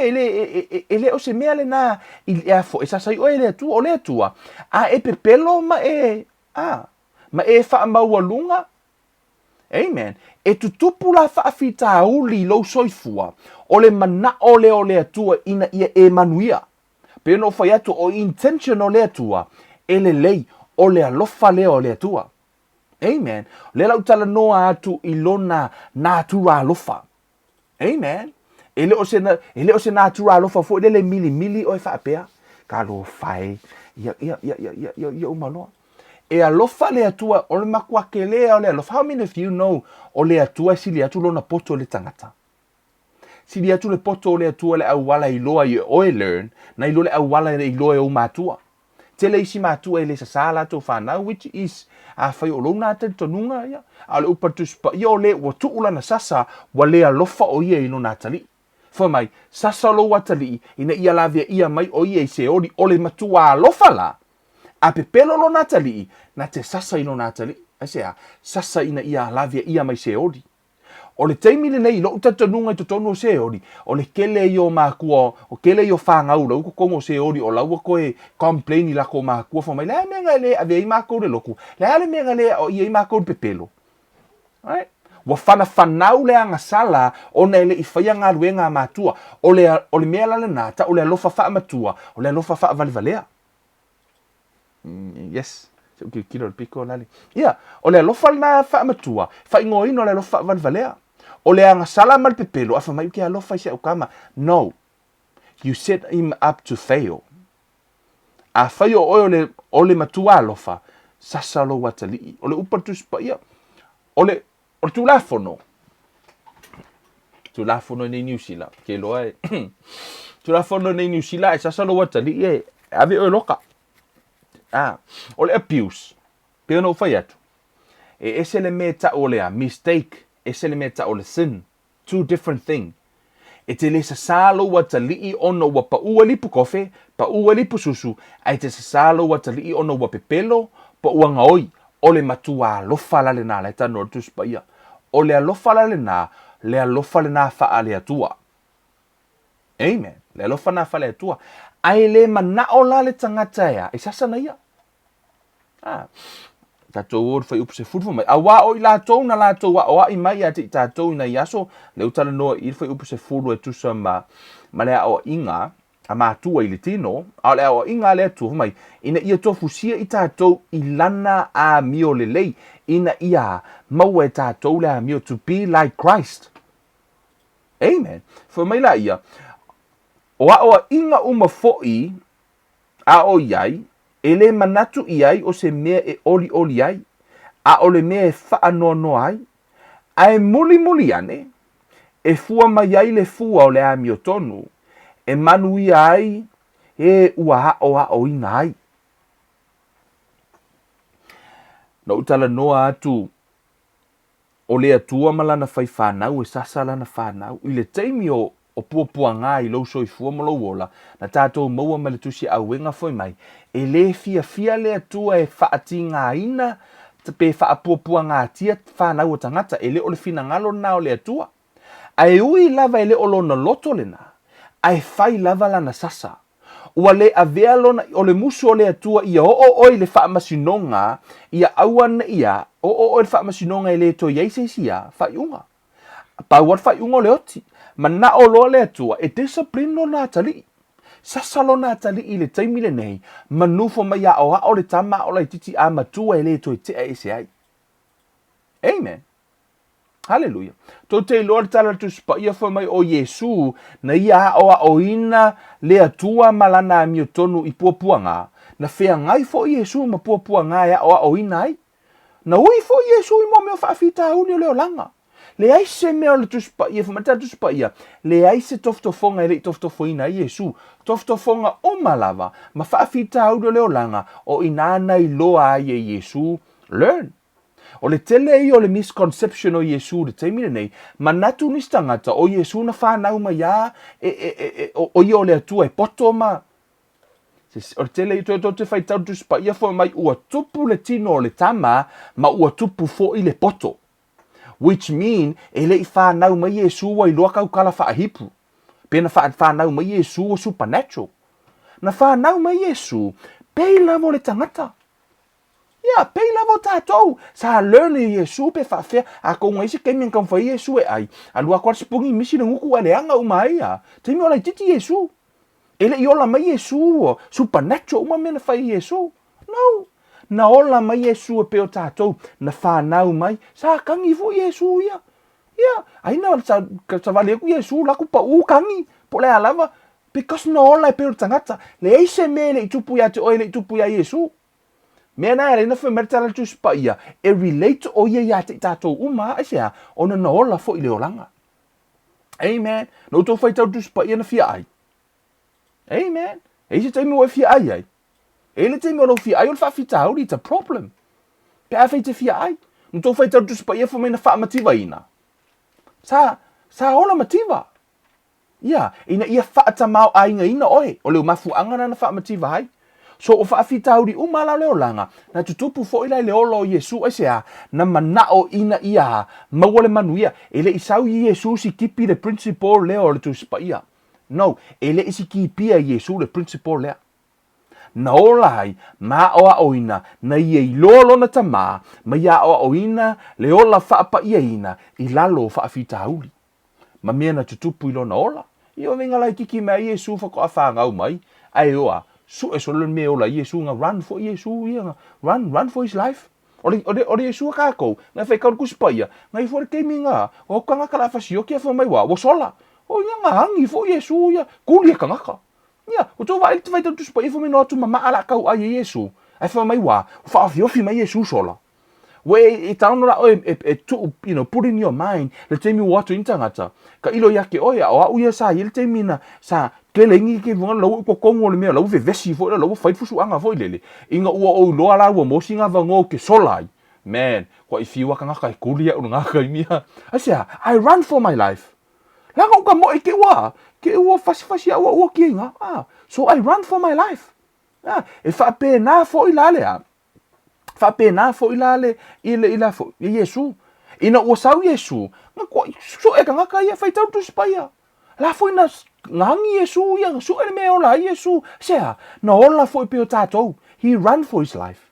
e le o se mea le na, i afo, e sasa i o e le atua, o le atua, a e pepelo ma e wha maua lunga. Amen. E tutupu la wha fita uli lo soifua, o le mana o le atua ina ia e manuia. Pe no fai atu o intention o le atua, e le lei o le alofa leo o le atua. Amen. Le lau tala noa atu i lona natura alofa. Amen. Ele o se natura alofa fo ele mili o e whaapea. Ka lo fai. Ia umaloa. E alofa le atua o le makua ke lea o le alofa. How many of you know o le atua sili atu lona poto le tangata? Sili atu le poto le atua le au wala i loa i oe learn, na i lo le au wala i loa i o matua. Tele isi matua e le sa sala to whanau, which is a whai o lona te tonunga ia. A le upatuspa ia o le wa tuula na sasa wa le alofa o ia i no natali. Fa mai, sasa lo watali ina ia lavia ia mai o ia i se ori o le matua alofa la. A pepelo lo natali, na te sasa i no natali. Asea, sasa ina ia lavia ia mai se ori. O le teimile nei, lo utatanunga i totonu o se ori, o le kele i o mākua, o kele i o whangaura, uko kongo se ori, o laua koe complaini lako mākua, fo mai, lea menga le, a vea i mākau le loku, lea le menga le, o ia i mākau le pepelo. Right? Wa whanau le anga sala, o na ele i whaia ngā ruenga mātua, o le mea lale nata, o le alofa wha matua, o le alofa wha valivalea. Yes. Kiro le piko lali. Ia, o le alofa na wha matua, wha ingo ino le alofa valivalea. O le anga sala mal pepelo, afa mai ke alofa i se ukama. No. You set him up to fail. A whai o le matua alofa, sasalo watali. O le upatus pa ia. O le tulafono. Tulafono nei New Zealand. Ke loa e. Tulafono nei New Zealand, e sasalo watali e. Ave o loka. O le abuse. Pe ono whai atu. E ese le mea o le mistake. Ese le mea o le sin. Two different things. E te le sasalo watali ono wa pa ua lipu kofe, pa ua lipu susu, ai te sasalo watali ono wa pepelo, pa ua ngaoi, o le matua alofa lale na, le tano o tuspa ia. O le alofa lale na, le alofa le na faa le atua. Amen. Le alofa na faa le atua. Ai le manao la le tangata ea, e sasa na ia. Tatou o fai upu se furufa mai. A wā o i lātou na lātou wa o a i mai ati i tātou i na iaso. Le utala noa i fai upu se furu e tusa ma lea o inga, a mātua i le tino, a lea o inga lea tuha mai. Ina ia tofu sia i tātou i lana a mio le lei. Ina ia maua e tātou lea mio to be like Christ. Amen. Fai mai la ia. O a o inga uma foi a o iai, e le manatu i ai o se mea e oli ai, a o le mea e whaanono ai, a e muli ane, e fua mai ai le fua o le ami o tonu, e manu i ai, e ua o ina ai. Na utala noa atu, o le atua malana fai whanau, e sasa lana whanau, i le teimi o puapua ngā i lau soi fua malo wola, na tātou maua ma le tusi a wenga foi mai, e le fia le atua e whaati ngā ina, te pe whaapuapua ngā tia whanau o tangata, e le o le fina ngalo na o le atua. A e ui lava e le o lona loto le na, a e whai lava lana sasa. Ua le a vea lona o le musu o le atua ia o i le whaamasinonga, ia auana ia, o le whaamasinonga i le to ieiseisia, whaiunga. Pauat whaiunga le oti. Ma na o loa le atua, e discipline lo nā tali. Sasalo nā tali i le taimile nei, manufo mai a o le tama o lai titi a matua e le toi te e se ai. Amen. Hallelujah. Tō te loa le tala tu spa ia wha mai o Yesu, na ia o ina le atua malana a mio tonu i puapuanga, na whea ngai fo Yesu ma puapuanga ia o ina ai. Na ui fo Yesu I mo me o whaafita uni o leo langa. Le ai se mea o le tuspa ia, whamata tuspa ia, le ai se toftofonga e le toftofoina Yesu, toftofonga o malava, ma whaafita uni o leo langa, o inana I loa ai e Yesu, learn. O le tele I o le misconception o Yesu, le teimine nei, ma natu nistangata o Yesu na whanau ma ia, o I o le atua e poto ma, o le tele I te whaitau tuspa ia fo mai ua tupu le tino o le tama, ma ua tupu fo I le poto. Which mean, e le I whanau mai Yesu wa I loa kau kala whaahipu. Pena whanau mai Yesu o supernatural. Na whanau mai Yesu, pei lavo le tangata. Ia, pei lavo tātou. Sa learn Yesu pe whaafea, a ko ngai se kemi ngam whai Yesu e ai. A lua kwa sipungi misi na nguku ale anga umai a. Te mi ola titi Yesu. E le I ola mai Yesu o supernatural uma mena whai Yesu. No. Na ola mai Yesu e peo tātou, na whanau mai, sa kangi fo Yesu ia. Ia, aina sa vale ku Yesu laku pa kangi, po le alava, because na ola e peo tangata, le eise me le itupu ia te oi le itupu ia Yesu. Mea na ere na whamertala tuspa ia, e relate o ia te tātou uma, aisea, ona na ola fo I le olanga. Amen. No tō whaitau tuspa ia na fia ai. Amen. Eise taimi o e fia ai ai. Ele te me lo fia ai o whawhita auri, it's a problem. Pe a whaite fia ai. No tō whaita tuspa ia whamena whaamativa ina. Sa ola mativa. Ia, ina ia whaata mau ainga ina oe. O leo mafu angana na whaamativa hai. So o whaawhita auri umala leo langa. Na tutupu fo ila leo lo Yesu aisea. Na manao ina ia. Mawale manuia. Ele isau Yesu si kipi le principle leo le tuspa ia. No, ele isi kipi a Yesu le principle lea. Na ola hai, ma oa oina, na ia I lolo na tama, ma ia oa oina, le ola whaapa ia ina, I lalo whaafita hauli. Ma mea na tutupu ilo na ola. Io venga lai kiki mea Yesu whako a whangau mai, ai oa, su e solo mea ola Yesu nga run for Yesu, ia nga, run for his life. Ore Yesu a kākou, ngai whai kauru kuspaia, ngai fore keimi ngā, o kangaka la whasio kia whamai wā, wo sola. O ia ngā hangi for Yesu, ia, kuli e kangaka. Ia, o tō vai te tuspa I whamai no atu ma maala kau ai Yesu. Ai whamai wā, whaafiofi mai Yesu sola. We e taonora o put in your mind, le teimi watu intangata. Ka ilo yake oia, o au ia sa, le teimi na, sa, kelengi ke vunga lau ko kongo le mea, lau ve vesi fo, lau whait fusu anga fo ilele. Inga ua o loa la ua mosi ngā vango ke solai. Man, kwa I fiwa ka ngaka I kulia unu ngaka I mia. Asia, I run for my life. Langa uka mo ke ua fasi a ua ki inga. So I run for my life. E whape nā fo ilale a. Whape nā fo ilale ila fo Yesu. Ina ua sau Yesu. So e ka ngaka ia whaitau tuspa ia. La fo ina ngangi Yesu ia. So e mea ola Yesu. Sea, na ola fo I peo tātou. He run for his life.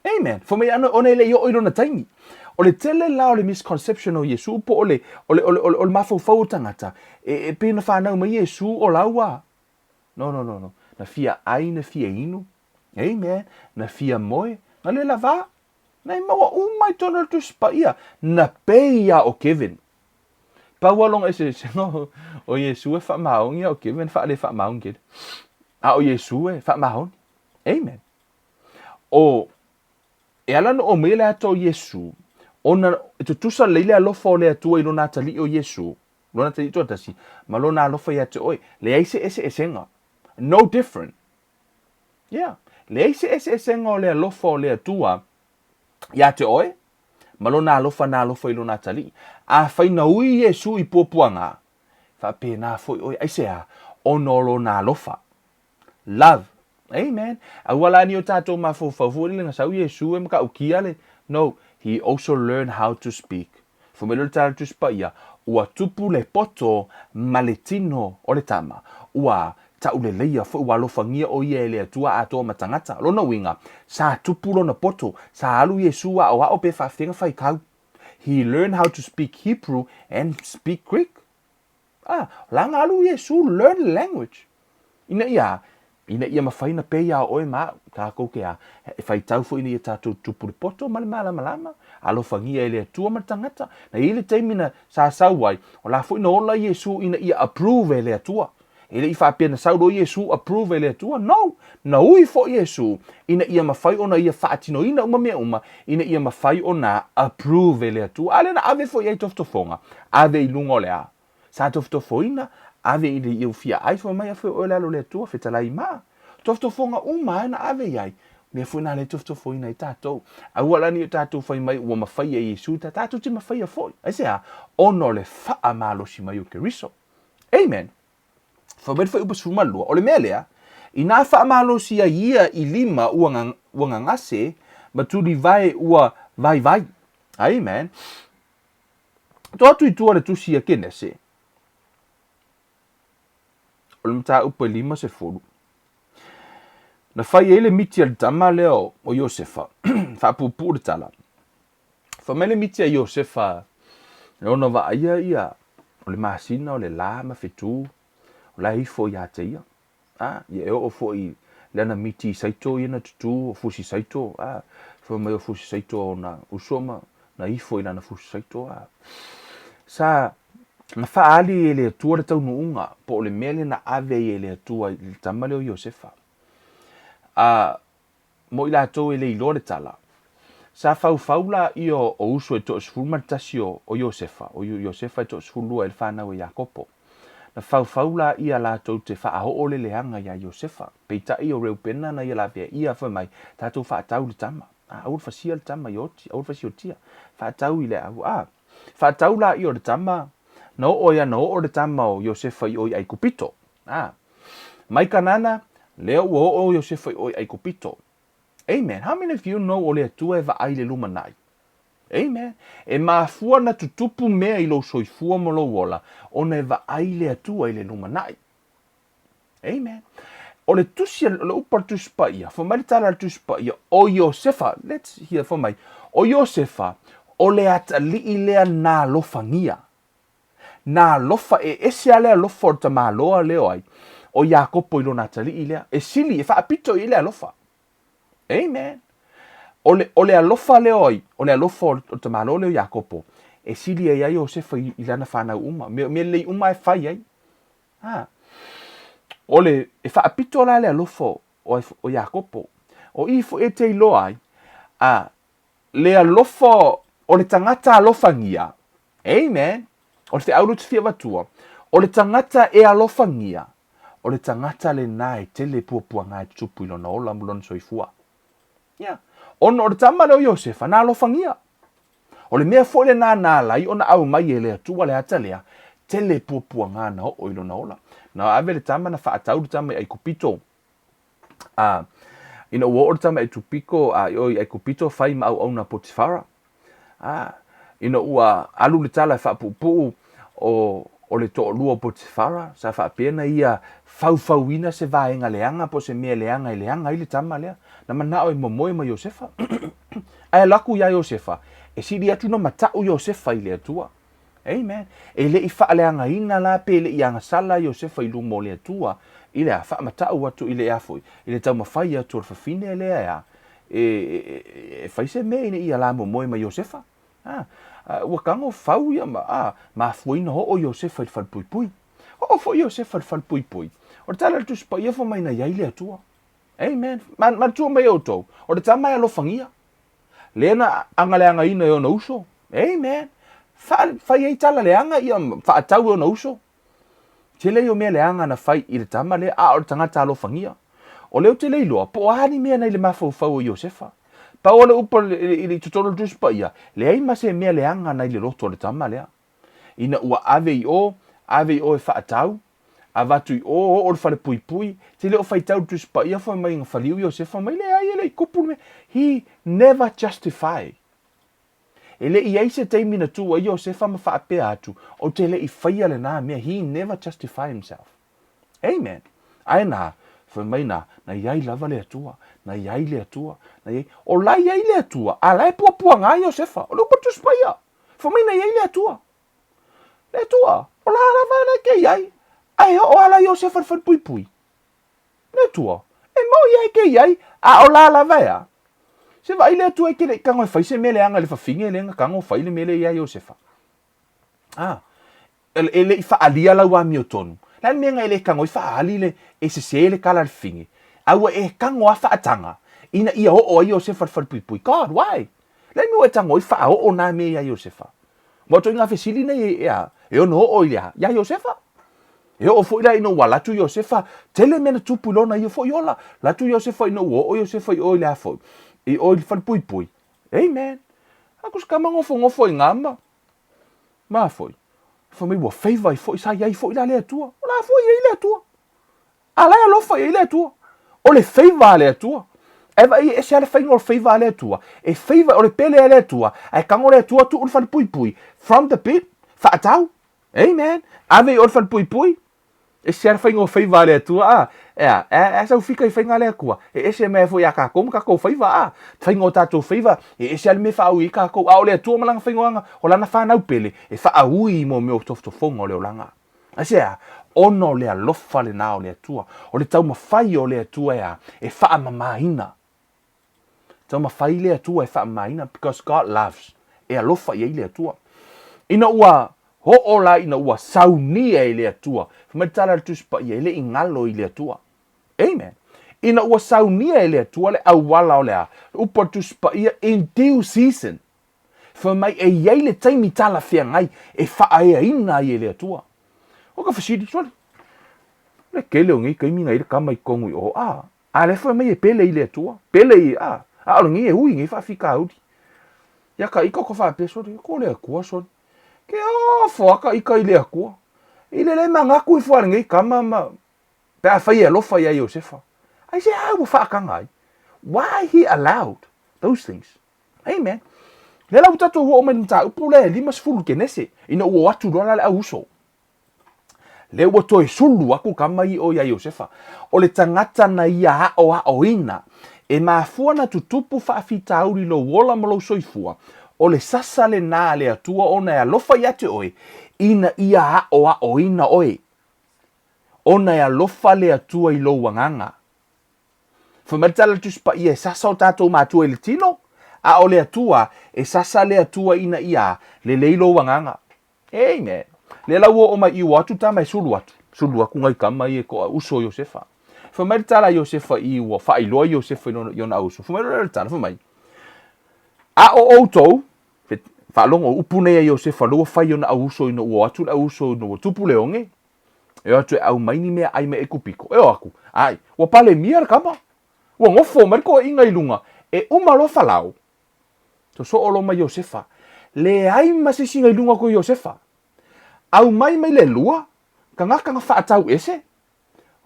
Amen. For me ano one le yo na taingi. O le tele la o le misconception o Yesu po o le mafau tangata. E pena whanau ma Yesu o laua. No. Na fia ai na fia inu. Amen. Na fia moe. Na le lava. Na maua umai tona tuspa ia. Na peia o Kevin. Paualong ese no o Yesu e whamaong ia o Kevin whaale whamaong kid. O Yesu e whamaong. Amen. O e ala no o mele ato Yesu. Ona tutusa leile alofa o le atua I lona atali o Yesu. Lona atali to atasi. Ma lona alofa ia te oi. Le aise ese esenga. No different. Yeah. Le aise ese esenga o le alofa o le atua. Ia te oi. Ma lona alofa na alofa I lona atali. A whaina ui Yesu I puapuanga. Whape na foi oi. Aise a. Ono lona alofa. Love. Amen. A wala ni o tato ma fo favori le ngasau Yesu e maka ukia le. No. He also learned how to speak. Fumelo tala tuspa ia. Ua tupu le poto maletino o le tama. Ua tau le leia fo ua lofangia o ia le atua atoa matangata. Lona winga. Sa tupu lona poto. Sa alu Yesu a o pe whawhenga whai kau. He learned how to speak Hebrew and speak Greek. Langa alu Yesu learn language. Ina ia mawhaina pe ia oe maa. Ka kouke a. E whai tau fo ina ia tātou tupu le poto malama. Alofangia ele atua matangata. Na ile teimina sa sauai. O la fo ina ola Yesu ina ia approve ele atua. e le i whaapena sauro Iesu approve le atua, no, na ui fo Iesu, ina ia mawhai ona ia whaatino ina uma mea uma, ina ia mawhai ona approve le atua, ale na ave fo iai toftofonga, ave i lungo le a, sa toftofoina, ave i le iu fia ai fo mai a fo o le alo le atua, fetalai maa, toftofonga uma na ave iai, le fo na le toftofoina i tātou, a ualani i tātou whai mai ua mawhai a Iesu, tātou te mawhai a foi, ai sea, ono le wha malo si mai o ke riso, amen. Whamed whai upas fumalua, o le mea lea, i nā whaamalo si a ia i lima ua ngangase, ma turi vai ua vai. Amen. Tō atu i tua le tusi a kene se. O le mta upa lima se furu. Na whai ele miti al tama leo o Iosefa. Whaapupu le tala. Whamele miti a Iosefa. Le ona wa ia. O le masina o le la ma fitu. La ifo ya te ia. Ye o fo i lana miti saito ina tutu o fusi saito. Fo mai o fusi saito na usoma na ifo i lana fusi saito. Sa na faali ele tua tau nuunga po le mele na ave ele tua i tamale o Iosefa. Mo ila to ele ilo le tala. Sa faula i o uso e to sfulma tasio o Iosefa. O Iosefa e to sfulua el fana o Jakopo. Na faula ia la tau te wha o le leanga ia Iosefa. Peita i o reupena na ia la vea ia wha mai. Tātou wha tau le tama. Aur fasia le tama i oti. Aur fasio tia. Wha tau i le au. Wha tau la i o le tama. Na o ia na o le tama o Iosefa i o i aikupito. Mai kanana, leo o Iosefa i o i aikupito. Amen. How many of you know o le atua e va ai le luma nai? Amen. E mafua na tutupu mea i lo soifua mo lo wola, o ne va ai le atua i le luma nai. Amen. O le tusi, le upar tuspa ia, for mai tala tuspa ia, o Iosefa, let's hear for mai, o Iosefa, o le ata li i lea nā lofangia. Nā lofa e ese a lea lofa o ta maloa leo ai, o Jakopo i lo nā tali i lea, e sili, e whaapito i lea lofa. Amen. O le alofa leo ai, o le alofa o te malo leo Jakopo, e sili ai Iosefa i lana whanau uma, me lei uma e whai ai. O le, e whaapito la le alofa o Jakopo, o ifo e te ilo ai, le alofa o le tangata alofa ngia. Amen. O le te auru te fia watua, o le tangata e alofa ngia, o le tangata le nai te le puapua ngai tupu ilo na ola mulon soifua. Yeah. Ono o le tama leo Iosefa, nā alofangia. O le mea fole nā lai, ona au mai e le atua le ata lea, te le puapua ngā na o ilo na ola. Na ave le tama na whaatau le tama i kupito. Ina ua o le tama i tupiko, i kupito whai ma au na Potifara. Ina ua alu le tala whaapupu o le toa lua Potifara, sa whaapena ia fauina se vaenga leanga, po se mea leanga i le tama lea. Na manao e momoe ma Iosefa. Ai laku ia Iosefa. E siri atu no matau Iosefa i le atua. Amen. E le i whaaleanga ina la pe le i angasala Iosefa i lumo le atua. I le a wha matau atu i le afoi. I le tau mawhai atu ar whawhine le ea. E whaise me ina i ala momoe ma Iosefa. Ua kango whau ia ma fuina ho o Iosefa i whalpuipui. Ho fo Iosefa i whalpuipui. O tala tu spa ia fo mai na iai le atua. Amen. Man tua mai o tau. O le tamai alofangia. Lena angaleanga ina e o na uso. Amen. Fai ei tala leanga ia whaatau e o na uso. Te lei o mea leanga na fai i le tama le o le tangata alofangia. O leo te lei loa, po ahani mea nei le mafau o Iosefa. Pa o le upa i le tutoro tuspa ia, le ei mase mea leanga nei le roto o le tama lea. Ina ua ave i o e whaatau. Avatu i o le whare pui, te leo whaitau tuspa ia wha mai ngā whaliu Iosefa mai le ai ele i kupu me. He never justify. E le i eise teimi na tua Iosefa ma whaapea atu, o te le i whaia le nā mea, he never justify himself. Amen. Ai nā, wha mai na iai lava le atua, na iai le atua, o lai iai le atua, a lai puapua ngā Iosefa, o lupa tuspa ia, wha mai na iai le atua. Le atua, o la lava na ke iai. Ai o ala Iosefa fa pui. Le tua. E mau ia ke iai o la lava ia. Se vai le tua ke le kango fai se mele anga le fa finge le kango fai le mele ia Iosefa. Ele fa alia la wa miotonu. La me ngai le kango fa ali le e se le kala fingi. Aua e kango afa atanga. Ina ia o Iosefa fa pui. God, why? La me o tango fa o na me ya Iosefa. Mo to nga fesili nei ya. E ono o ya Iosefa. E o foi la ino wala tu Iosefa. Tele mena tupu lona ia foi ola. La tu Iosefa ino o Iosefa i o la foi. I o fa pui. Amen. Aku skama ngofo ngama. Ma foi. Foi me bo favor i foi sa ia i foi la le tua. La foi ia le tua. Ala alofa ia le tua. O le favor le tua. Eva e se ale faingo favor le tua. E favor o le pele le tua. Ai kango le tua tu fa pui. From the pit. Fa atau. Amen. Ave o fa pui. E se ale faingo favor le tua. Esa fica i fainga le kua. E ese me foi aka kom ka ko favor. Faingo tatu favor. E se ale me fa ui ka ko. A o le tua malanga faingoanga. O lana fa nau pele. E fa ui mo me o tofonga o le olanga. Asea. Ono le alofa le na o le tua. O le tau mawhai o le tua e wha mamaina. Tau mawhai le tua e wha mamaina because God loves. E alofa i le tua. Ina ua ho'ola ina ua saunia i le tua. Whamatara tuspa i le ingalo i le tua. Amen. Ina ua saunia i le tua le awala o lea. Upa tuspa i in due season. Whamai e iei le taimi tala whia ngai e wha ea ina i le tua. O ka fasidi sori. Le kele o ngi kai minga i kama i kongu o a le fa mai e pele i le tua. Pele i a o ngi e hui ngi fa fika audi. Ya ka iko ko fa pe sori ko le kua sori. Ke o foka i kai le kua. I le manga ku i fo ngi kama ma pe a fa ia lo fa ia Iosefa. I say how fa ka ngai. Why he allowed those things? Amen. Le la utato wo men ta upule limas fulu kenese. Ina wo atu dola le auso. Le ua toe sulu aku kamai o ia Iosefa. O le tangata na ia o ina. E mafua na tutupu whaafita auri lo wola malo soifua. O le sasa le nā le atua ona e alofa i ate oe. Ina ia o ina oe. Ona e alofa le atua i lo wanganga. Whamatala tuspa ia e sasa o tātou mātua i le tino. A o le atua e sasa le atua ina ia le leilo wanganga. Amen. Le la o mai i watu ta mai sulu atu. Sulu aku ngai kama i ko uso Iosefa. Famai tala Iosefa i wa fa i lo Iosefa no yona uso. Famai tala famai. A o auto fa longo upune ia Iosefa lo fa yona uso no watu la uso no tupu leonge. E atu au mai ni me ai me ekupiko. E aku. Ai, wa pale miar kama. Wa ngofo mer ko inga ilunga. E uma lo falau. To so olo mai Iosefa. Le ai masisi ngai lunga ko Iosefa. Au mai le lua, ka ngaka nga whaatau ese.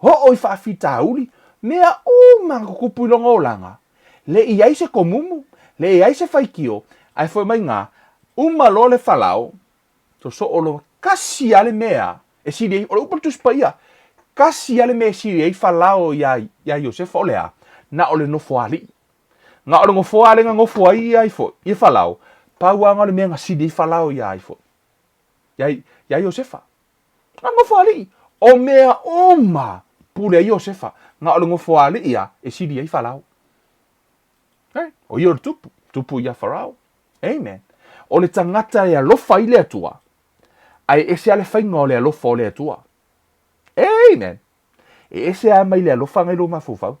Ho oi whaafitauli, mea manga kupu ilonga o langa. Le iai se komumu, le iai se whaikio, ai foi mai ngā, lo le whalao, to so olo kasi ale mea, e siri, o le upatus pa ia, kasi ale mea siri ei whalao ia Iosefa o lea, na ole nofo ali. Nga ole ngofo ale nga ngofo ai ai fo, ia whalao, pauanga ole mea nga siri ei whalao ia ai fo. Ya Iosefa. Nga ngofo ali. O mea oma. Pule Iosefa. Nga ole ngofo ali ia. E sidi ai Farao. O ior tupu. Tupu ia Farao. Amen. O le tangata e alofa i le atua. Ai ese ale whainga o le alofa o le atua. Amen. E ese a mai le alofa ngai lo mafufau.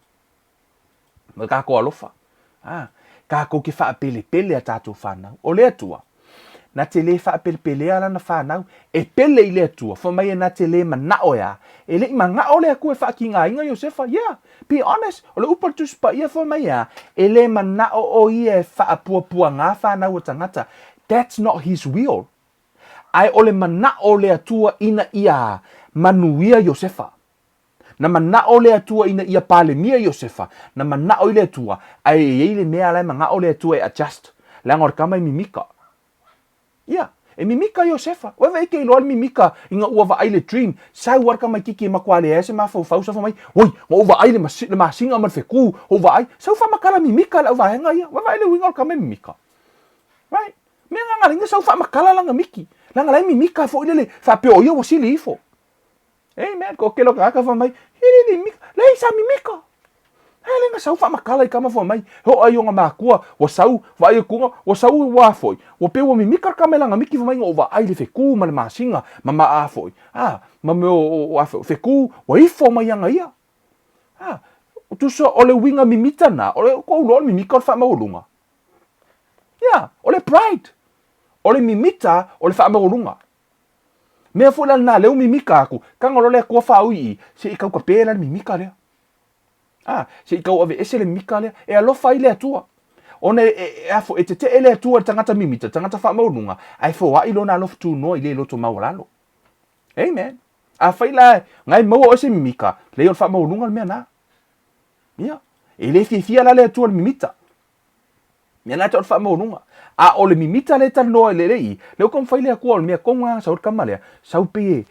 Ma kako alofa. Kako ke wha pele a tātou whanau. O le atua. Na te le wha pele ala na whanau, e pele i le atua, whamai e na te le manao ea, e le ima ngao le aku e wha ki ngā inga Iosefa, yeah, be honest, o le upatus pa ia whamai ea, e le manao o ia e wha apua ngā whanau o tangata, that's not his will. Ai o le manao le atua ina ia manuia Iosefa, na manao le atua ina ia palemia Iosefa, na manao i le atua, ai e le mea lai mangao le atua e adjust, le angor kama i mimika. Yeah, e mimika Iosefa. Wewe ike ilo al mimika inga ua va aile dream. Sai warka mai kiki makwale ese ma fau fau sa mai. Oi, ma ua aile le masinga man feku. O va ai. Sau fa makala mimika la va henga ia. Wewe aile winga ka mimika. Right? Me nga ringa sau fa makala langa miki. Langa lai mimika fo ile fa pe o ia wasili ifo. Amen. Ko kelo ka fa mai. Hiri mimika. Lai sa mimika. Lenga sau fa makala I kama fo mai. Ho ai nga makua, wa sau va ai kunga, wa sau wa foi. Wa pe wa mimika ka melanga miki fo mai ngo va ai le fe ku ma le masinga, mama a foi. ma me o afe fe ku wa ifo mai anga ia tu so ole winga mimita na ole ko lo mimika fa maulunga ole pride ole mimita ole fa maulunga me fula na le mimika ku kanga le ko fa ui se ikau ka pela mimika le se ikau ave ese le mimika le e alofa ile atua ona afo e te ele atua tangata mimita tangata fa maulunga ai fo wa ilo na alofa tunoa ile loto maulalo amen a faila ngai mo o se mimika le on fa maulunga me na ele fia la le atua mimita me na tot fa maulunga ole mimita le tal no le le kom faile ko me konga sa kamale sa pe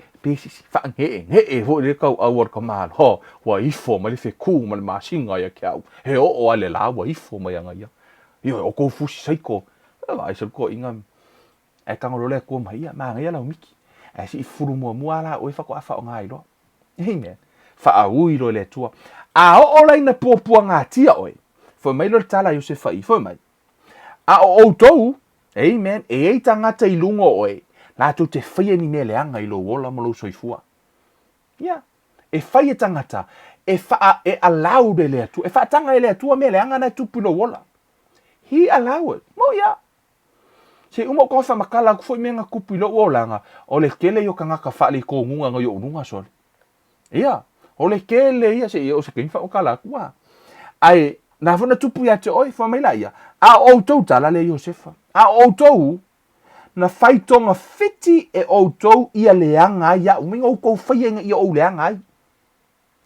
fa he ho le kau awor kamal ho wa ifo ma le fe ku ma ma singa ya kau he o ale la wa ifo ma ya ngai yo o ko fusi saiko ai se ko inga e kangolo le ko mai ma ngai la miki e si furu mo ala o fa ko afa ngai lo amen fa au iro le tua o la ina popua ngatia oi fo mai lo tala yo se fa i fo mai o tou amen e tangata i lungo oi la tu te fia ni mele anga i lo wola mo lo soifua e fai tangata e fa e allow de le tu e fa tanga le tu mele anga na tu puno wola he allow it mo se umo ko fa makala ku foi menga kupu lo wolanga o le kele yo kanga ka fa le ko ngunga ngo yo nunga sol o le kele ia se o se kin fa o kala kwa ai na fona tupu ya te oi fa mai la ia o tou tala le Josefa o tou na faitonga fiti e o tou ia leanga ia uminga o ko fainga ia o leanga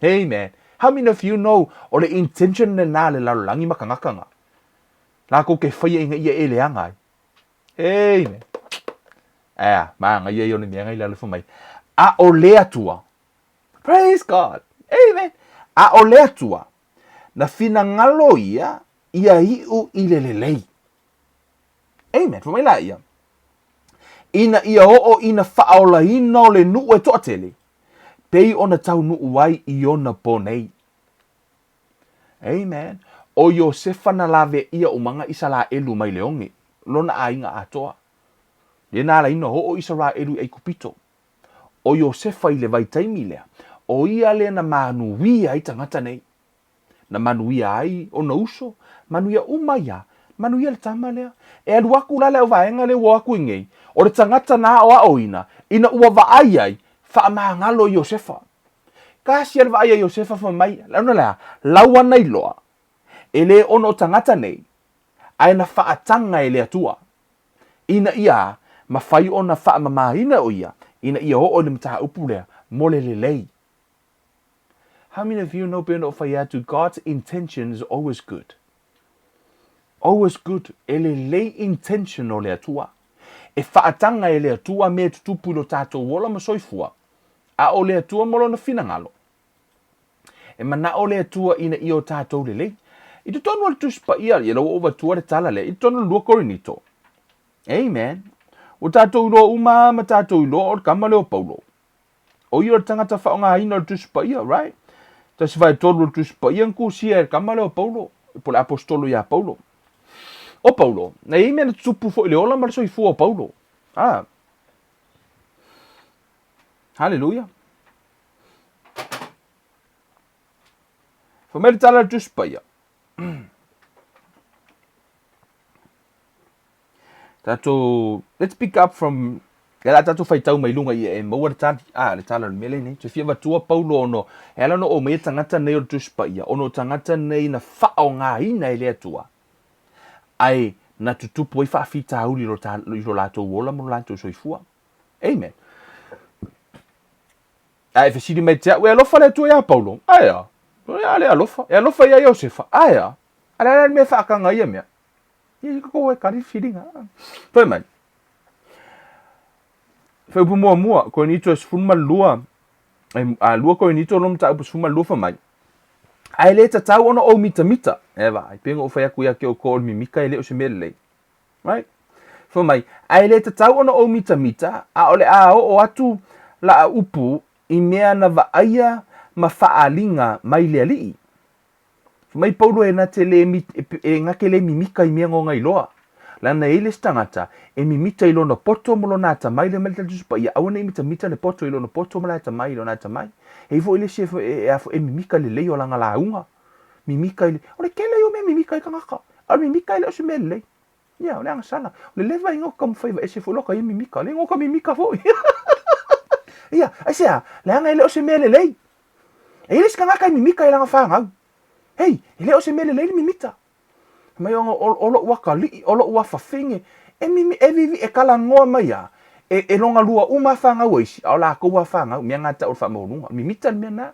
hey man how many of you know o le intention na le langi makangakanga la ko ke fainga ia e leanga hey man manga ia yo ni menga ila le fomai o le atua praise God amen o le atua na fina ngalo ia iu ilelelei amen fomai la ia ina ia ina faola ina le nu e totele pei ona tau nu wai i ona ponei amen o Josefa na lave ia umanga isala elu mai leongi lona ainga atoa ina la ina isara elu e kupito o Josefa ile vai taimi lea o ia le na manuia ai tangata nei na manuia ai o na uso manuia umaya manuia le tama lea e alu aku la leo vaenga le waku ingei o le tangata na o aoina ina ua vaaia ai fa maangalo Josefa kasi al vaaia Josefa fa mai launa lea laua nei loa ele ono tangata nei ai na fa atanga ele atua ina ia mafai ona fa mamaina o ia ina ia o le mta upu lea mole lelei. How many of you know beno fayatu God's intention is always good? Always good. Ele lei intention o le atua. E faatanga ele atua me tutupu lo tato wola ma soifua. A o le atua molo na finangalo. E mana o le atua ina i o tato le lei. I tu tonu al tuspa ia lo over tua le tala le. I tu tonu lua korinito. Amen. O tato ilo uma ma tato ilo o kamale o paulo. O ilo tangata faonga ina al tuspa ia, right? Ta se vai tolu tuspa ia nku sia kamale o paulo. Po le apostolo ia paulo. O paulo, na i mena tupu fo le ola marso i fu o paulo. Hallelujah. Fo mele tala tuspa ia. Tato, let's pick up from ela tato fai tau mai lunga i e maua le tali le tala le mele nei te fia vatua paulo ono ela no o mea tangata nei o tuspa ia ono tangata nei na fao ngā ina ele atua ai na tutupu ai faafita auli lo latou wola mo latou soifua amen ai fesili mai te we alofa le atua ia paulo aia ale alofa ia Josefa aia ale me faakanga ia mea ia ko e kari filinga toi mai fe bu mo ko ni to sfuma lua a lua ko ni to lom ta sfuma lua fa mai ai le ta tau ono o mita eva ai pengo fa ya ke o ko mi mika ele o se mele right fa mai ai le ta tau ono o mita a ole o atu la upu i mea na vaaia ma faalinga mai le ali fa mai paulo e na tele mi e ngakele mi mika i mea ngonga iloa lana ile stangata e mimita ilo na poto mo lona tamai le mele tusu pa ia au nei mita le poto ilo na poto mo la tamai ilo na tamai e vo ile chef e afo e mimika le leo langa la unga mimika ile ole kele yo me mimika ka ngaka al mimika ile o se mele ia ole anga sala le leva ingo kam faiva e se fo loka i mimika le ngo ka mimika fo ia asia le anga ile o se mele le e ile ska ngaka mimika ile nga fa ngau hey ile o se mele le mimita mai olo wakali olo wafafinge e mimi e vivi e kala ngoa mai a e longa lua uma fanga weisi ala ko wa fanga mi ngata o fa mo lunga mi mitan me na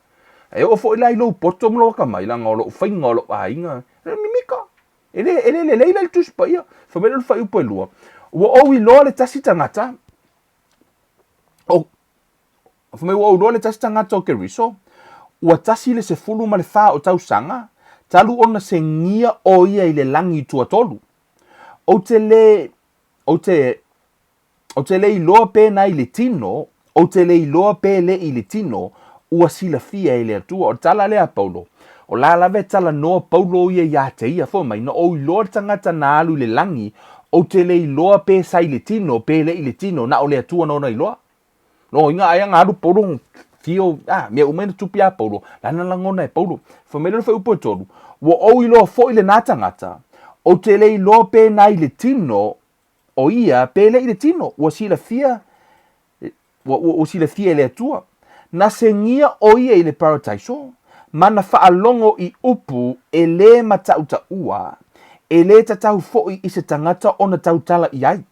e o fo ila ilo poto mo ka mai la ngolo fainga olo ainga mi mika ele le tus pa ia fo me lo fa u po lua o wi lo le tasita ngata o fo me o lo le tasita ngata o ke riso o tasi le se fulu ma le fa o tau sanga talu ona se ngia o ia i le langi tua tolu. O te le iloa pe na i le tino, o te le iloa pe le i le tino, ua sila fia i le atua, o tala lea Paulo. O la lave tala noa Paulo ia te ia fo mai, na o iloa tangata na alu le langi, o te le iloa pe sa i le tino, pe le i le tino, na o le atua na ona iloa. No, inga aya ngaru Paulo, fio, mea umena tupia Paulo, lana langona e Paulo, fo mele fa upo tolu, wo o ilo fo ile ngata, o te le ilo pe na ile tino, o ia pe le ile tino, wo sila fia ile atua, na se ngia o ia ile paradaiso, mana whaalongo i upu e le matauta ua, e le tatau fo i se tangata o na tautala i ai.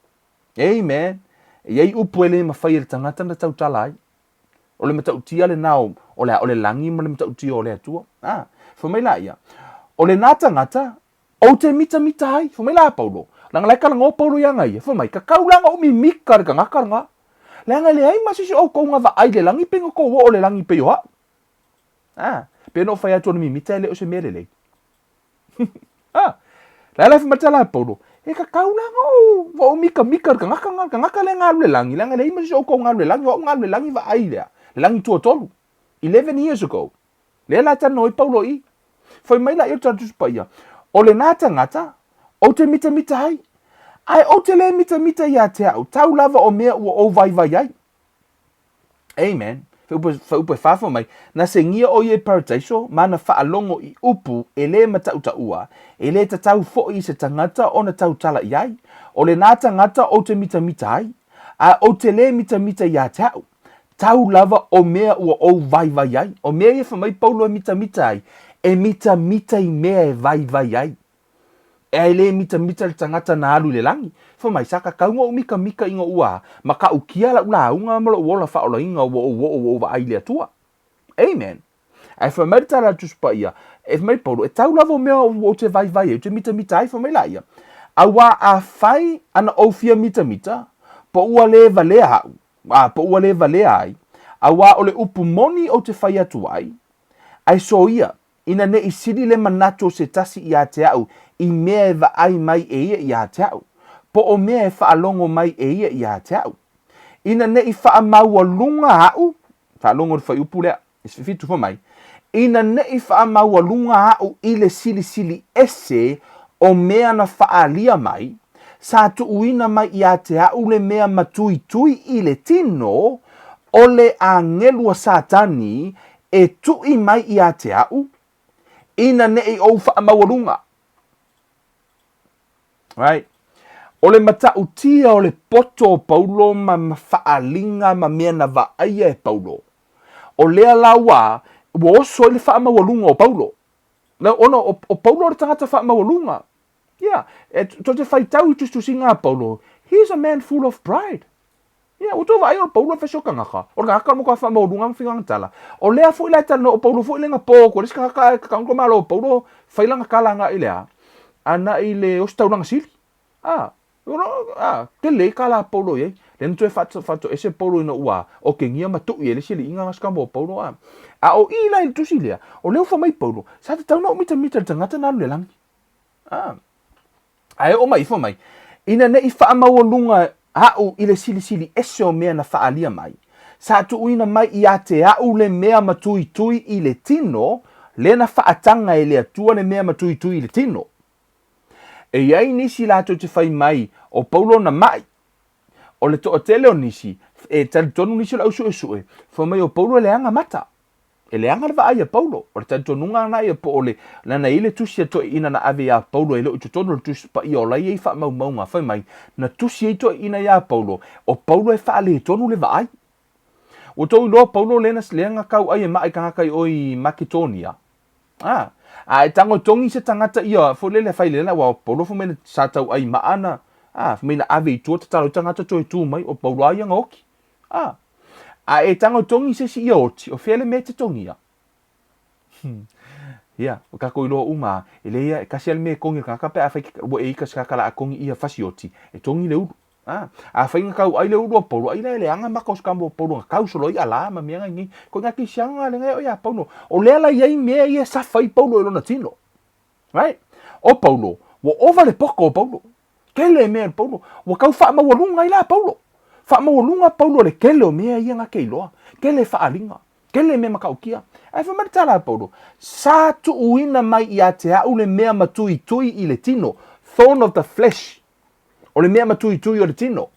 Amen. Iai upu e le mawhai le tangata na tautala ai. O le matautia le nao, o le langi ma le matautia o le atua. Fo mai la ia. O le nata ngata, o te mita hai, fo mai la Paulo. Langa lai kalanga o Paulo ia ngai, fo mai, ka kaulanga o mi mika re ka ngakaranga. Langa le ai masisi o kounga va ai le langi pengo ko o le langi pe yoha. Pe no fai atu mi mita le o se mere le. Lai matala Paulo. E ka kaulanga o mika re ka ngaka le ngalu le langi. Langa le ai masisi o kounga le langi, o ngalu le langi va ai lea. Le langi tua tolu. 11 years ago. Le la tano i Paulo i. Foi mai la eu tatu paia. O le nata ngata, o te mita hai. Ai o te le mita ia te au. Tau lava o mea ua o vai ai. Amen. Fa upe fafo mai. Na se ngia o ie paradaiso, mana whaalongo i upu e le matauta ua. E le tatau fo i se tangata o na tautala i ai. O le nata ngata o te mita hai. Ai o te le mita ia te au. Tau lava o mea ua o vai ai. O mea ia whamai Paulo e mita ai. E mita i mea e vai ai. E le mita le tangata na alu le langi. Fo mai saka kaunga o mika ingo ua. Maka ukia la ula unga mala uola whaola inga o ai le atua. Amen. E fa mai tala tuspa ia. E mai Paulo. E tau lava o mea o te vai ai. O te mita ai fa mai la ia. Awa a fai ana o fia mita. Po ua le valea hau. Po ua le valea ai. Awa o le upu moni o te whai atu ai. Ai so ia. Ina ne i siri le manato se tasi i a te au, i mea e va ai mai e ia i a te au. Po o mea e whaalongo mai e ia i a te au. Ina ne i whaamaua lunga au, whaalongo le whai upu lea, fitu fa mai. Ina ne i whaamaua lunga au i le sili ese o mea na whaalia mai, sa tu uina mai i a te au le mea matui i le tino, o le a ngelua satani e tui mai i a te au, ina ne i o whaamaualunga. Right? O le mata utia o le poto o Paulo ma whaalinga ma mea na vaaia e Paulo. O lea laua, ua oso i le whaamaualunga o Paulo. Na ona o Paulo o le tangata whaamaualunga. Yeah, to te whaitau i tustusinga a Paulo. He's a man full of pride. Yeah, o tō vai o Paulo wheshoka ngaka. O ngaka mo ka whaamaualunga mwhinga tala. O lea fo i lai tala o Paulo fo i lenga pōko. Risa ngaka kaunko malo o Paulo whailanga kalanga i lea. Ana i le ostaulanga sili. Te le kala Paulo ye. Len tu e fato ese Paulo ina ua. O ke ngia matu i ele sili inga ngaskambo o Paulo a. O i lai tusi lea. O leo whamai Paulo. Sa te tauna o mita tangata na alu le langi. Ai o mai whamai. Ina ne i whaamaualunga au i le sili ese o mea na whaalia mai. Sa tu uina mai i a te au le mea matui i le tino. Le na whaatanga e le atua le mea matui i le tino. E iai nisi lato te whai mai o Paulo na mai. O le to o tele o nisi. E tali tonu nisi la usu e sue. Wha mai o Paulo le anga mata. E le anga vaaia Paulo. O le tali tonu ngana ia po o le. Lana ile tusi to ina na ave ya Paulo. E le utu tonu le tusi pa i o lai e wha mau maunga whai mai. Na tusi e to ina ya Paulo. O Paulo e wha le tonu le vaai. O tau loa Paulo lena se leanga kau ai e mai kangakai oi Makedonia. E tango tongi se tangata ia fo lele fai lena wa Paulo fo mena sa tau ai maana. Fo mena ave i tua tatalo tangata toi tu mai o Paulo ai anga oki. E tango tongi se si ia oti o fele me te tongi ia. Ia, o kako iloa uma e leia e kasi ale me kongi kakape a fai wa e ikas kakala a kongi ia fasi oti e tongi le uru. A fai ngakau ai le uru o Paulo ai le anga makos kambo o Paulo ngakau solo ia la ma mianga ngi ko ngaki sianga le ngai o ia Paulo o lela iai mea ia sa fai Paulo e lona tino. Right? O Paulo wa ova le poko o Paulo kele mea Paulo wa kau wha mawalunga i la Paulo wha mawalunga Paulo le kele o mea ia ngake iloa kele wha alinga kele mea makau kia ai wha maritala Paulo sa tu uina mai i a te au le mea matui tui i le tino thorn of the flesh o le mea matui tui o le tino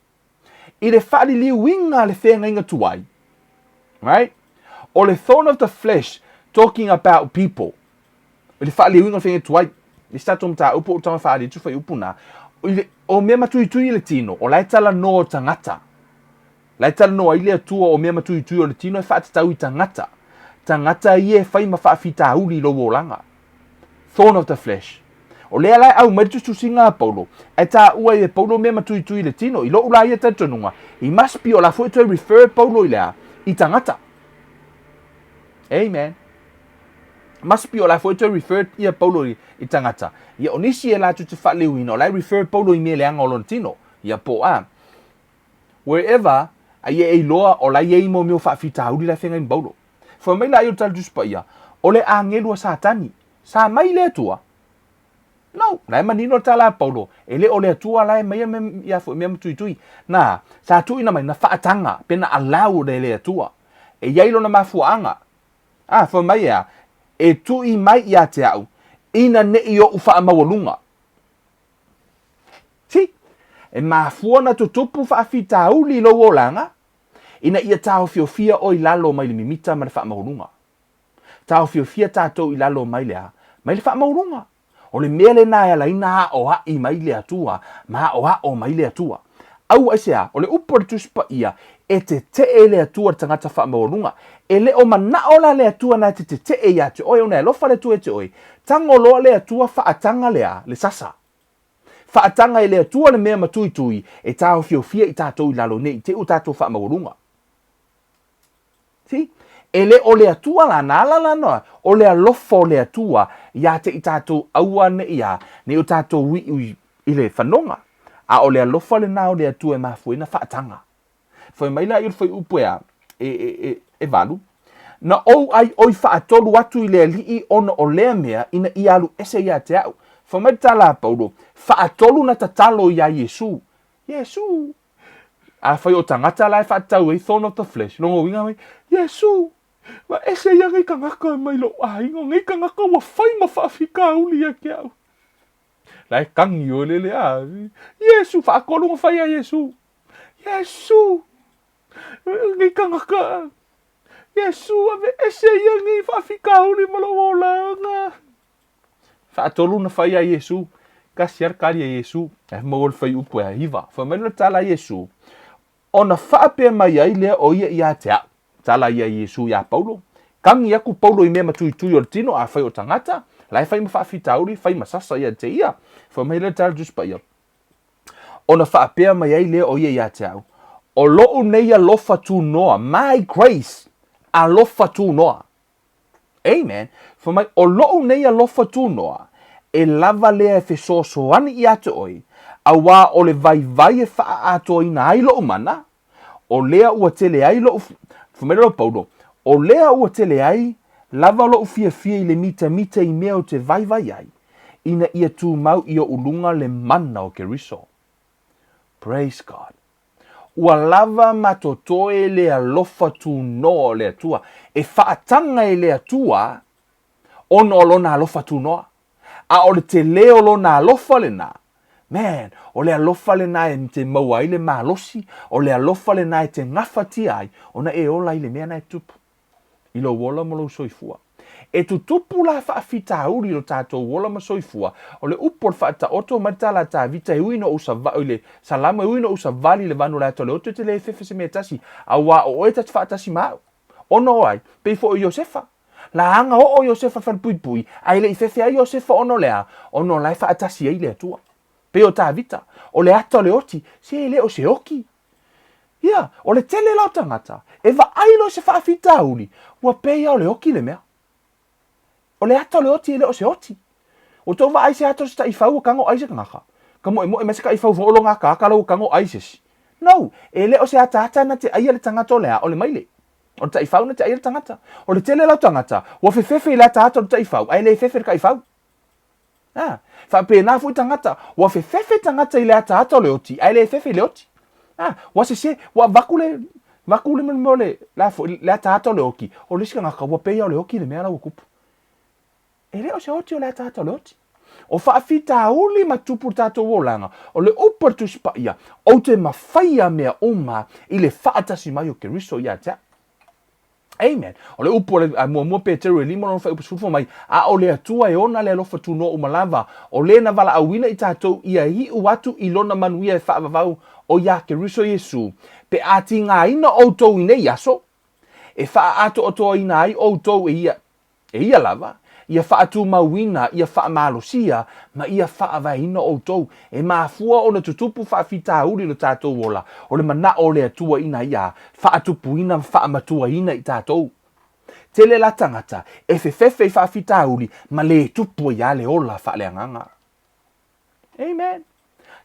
i le whaari liu winga le whenga inga tuai. Right? O le thorn of the flesh talking about people o le whaari liu winga le whenga tuai le stato mta upo utama whaari tu whai upuna o mea matui tui i le tino o lai tala no tangata lai tala no ai le atua o mea matui tui o le tino e whaatatau i tangata tangata i e whai ma whaafita uli lo wolanga thorn of the flesh o lea lai au maritu singa Paulo e ta ua e Paulo mea matui tui le tino i lo ula ia tatonunga i must be o la fo to refer Paulo i lea i tangata. Amen. Must be o la fo to refer ia Paulo i tangata ia onisi e la tu te whaleu ino lai refer Paulo i mea leanga o lon tino ia po wherever a ia e loa o lai e imo meo whaafita uli la whenga i Paulo fo mai la i o tal tuspa ia o le angelua satani sa mai le atua. No, lai manino tala Paulo. Ele o le atua lai mai ia fo mea tui. Na, sa tui na mai na whaatanga pena alau le atua. E iailo na mafuanga. Fo mai ia e tui mai ia te au. Ina ne i o ufa mawalunga. Si? E mafua na tutupu whaafita uli lo wolanga. Ina ia tau fiofia o ilalo mai le mimita ma le wha mawalunga. Tau fiofia tātou ilalo mai lea. Mai le wha mawalunga. O le mele na ya laina o ha i mai le atua ma o ha o mai le atua au aisea o le uportus pa ia e te le atua tangata wha maorunga e le o mana o la le atua na te e ya te oi o na lofa le tu e te oi tango loa le atua wha atanga lea le sasa wha atanga e le atua le mea matui tui e tau fiofia i tātou i lalo nei te u tātou wha maorunga. Si? E le o le atua la nala noa o le alofa o le atua ia te i tātou aua ne ia ne o tātou ui i le whanonga a o le alofa le nā o le atua e mafuina whaatanga whai maila i whai upea e valu na ou ai oi whaatolu atu i le alii ona o lea mea ina i alu ese ia te au whai mai tala Paulo whaatolu na tatalo ia Yesu a whai o tangata lai whaatau e thorn of the flesh longo winga mai Yesu ma ese ia ngai kangaka mai lo aingo ngai kangaka wa whai ma whaafika uli a kia au lai kangi o lele a Yesu whaakolunga whai a Yesu ngai kangaka Yesu ave ese ia ngai whaafika uli ma lo wolanga whaatolu na whai a Yesu kasi arkari a Yesu e maol whai upu e hiva whamelo tala Yesu ona whaape mai ai lea o ia i a te au tala ia Yesu ia Paulo kangi aku Paulo i mea matui o le tino a whai o tangata lai whai ma whaafitauri whai ma sasa ia te ia whamele tala juspa ia ona whaapea mai ai lea o ia i a te au o loo nei alofa tunoa my grace alofa tunoa amen whamai o loo nei alofa tunoa e lava lea e whesosoani i ate oi a wā o le vai e wha ato i na ai loo mana o lea ua tele ai loo Fumero Paulo, o lea ua tele ai, lava lo fia i le mita i mea o te vai ai, ina ia tū mau i o ulunga le mana o keriso. Praise God. Ua lava matotoe le alofa tunoa le atua, e whaatanga e le atua, ono o lona alofa tunoa, a o le te leo lona alofa le na, Man, o le alofa le nai te maua i le malosi, o le alofa le nai te ngawhati ai, ona e ola i le mea nai tupu. I lo wola mo lo soifua. E tu tupu la whaafita uri lo tātou wola ma soifua, o le upor whaata oto matala tā vita uino usa le salama uino usa vali le vanu lato le oto te le fefe se mea tasi, a wā o e tati whaatasi mau. Ono ai, peifo o Iosefa. La anga o Iosefa fan pui pui, ai le i fefe a Iosefa ono lea, ono lai whaatasi ei le atua. Pe o tā vita, o le ato le oti, se le o se oki. Ia, o le tele lau tangata, e va ailo se whaafita uri, ua peia o le oki le mea. O le ato le oti e le o se oti. O tō wa aise ato se ta i whau o kango aise ngaka. Kamo e mo e masika i whau volo ngaka akala o kango aise si. No, e le o se ata na te aia le tangata o lea o le maile. O le ta i whau na te aia le tangata. O le tele lau tangata, ua fefe i la ta ato le ta i whau, ai le fefe ka i whau. Fa pe na fu tangata, ua fefe tangata i le ata ato le oti, ai le fefe le oti. Wa se, wa vakule mo le ata ato le oki, o le sika ngaka, ua peia o le oki le mea lau kupu. E leo se oti o le tātou le oti. O whaafita uli matupu tātou o langa. O le upatu spaia. O te mawhaia mea oma i le whaatasi mai o ke riso ia tea. Amen. O le upo le mua pe teru e lima non whai upasufu mai. A o le atua e ona le alofa tunoa umalava. O le na wala awina i tātou ia hi uatu i lona manuia e whaavavau o ia ke riso Yesu. Pe ati ngā ina o tau i nei aso. E wha ato o toa ina ai o tau e ia lava. Ia whaatu mawina, ia whaamalosia, ma ia whaavaina o tau. E mafua o na tutupu whaafita uri lo tātou wola. O le mana o le atua ina ia, whaatupu ina, whaamatua ina i tātou. Tele la tangata, e fefefe whaafita uri, ma le tupu ia le ola whaaleanganga. Amen.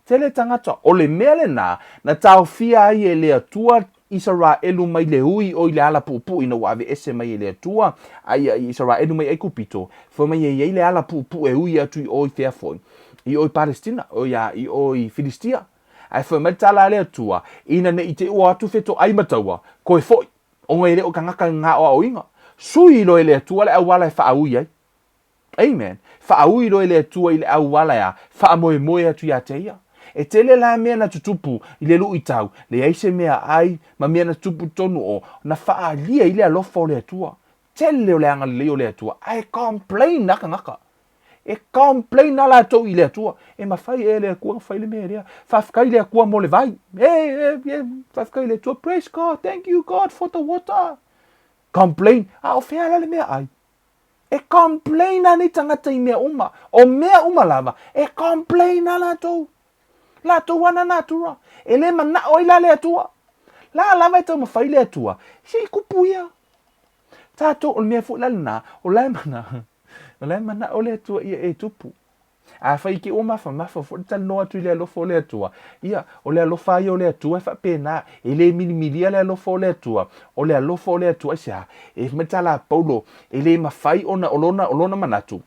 Tele tangata, o le mele na tau fia ai e le atua Israelu mai le ui o le ala pupu ina wave ese mai le atua ai Israelu mai e kupito fo mai e le ala pupu e ui atu i oi Fairphone i oi Palestina i oi Filistia ai fo mai tala le atua ina ne ite o atu feto ai mataua ko e foi o ngai le o kangaka nga o inga sui lo le atua le awala fa ui ai amen fa ui lo le atua i le awala ya fa moe atu ya teia. E tele la mea na tutupu i le lu i tau, le aise mea ai, ma mea na tutupu tonu o, na faa lia i le alofa o le atua. Tele o le anga le o le atua, ai complain naka ngaka. E complain na la tau i le atua. E ma fai e le akua, fai le mea rea. Fafkai le akua mo le vai. Fafkai le atua, praise God, thank you God for the water. Complain, o fea la le mea ai. E complain na ni tangata i mea uma, o mea uma lava. E complain na la tau. La tua na Natura. E le mana o ila le atua. La lava e tau mawhai le atua. Si kupuia. Tātou o le mea fu lalina. O lai mana o le atua ia e tupu. A whai ki o mafa fu tal no atu i le alofa o le atua. Ia, o le alofa ia o le atua e wha pēnā. E le minimilia le alofa o le atua. O le alofa o le atua e sea. E metala paulo. E le mawhai ona olona manatu.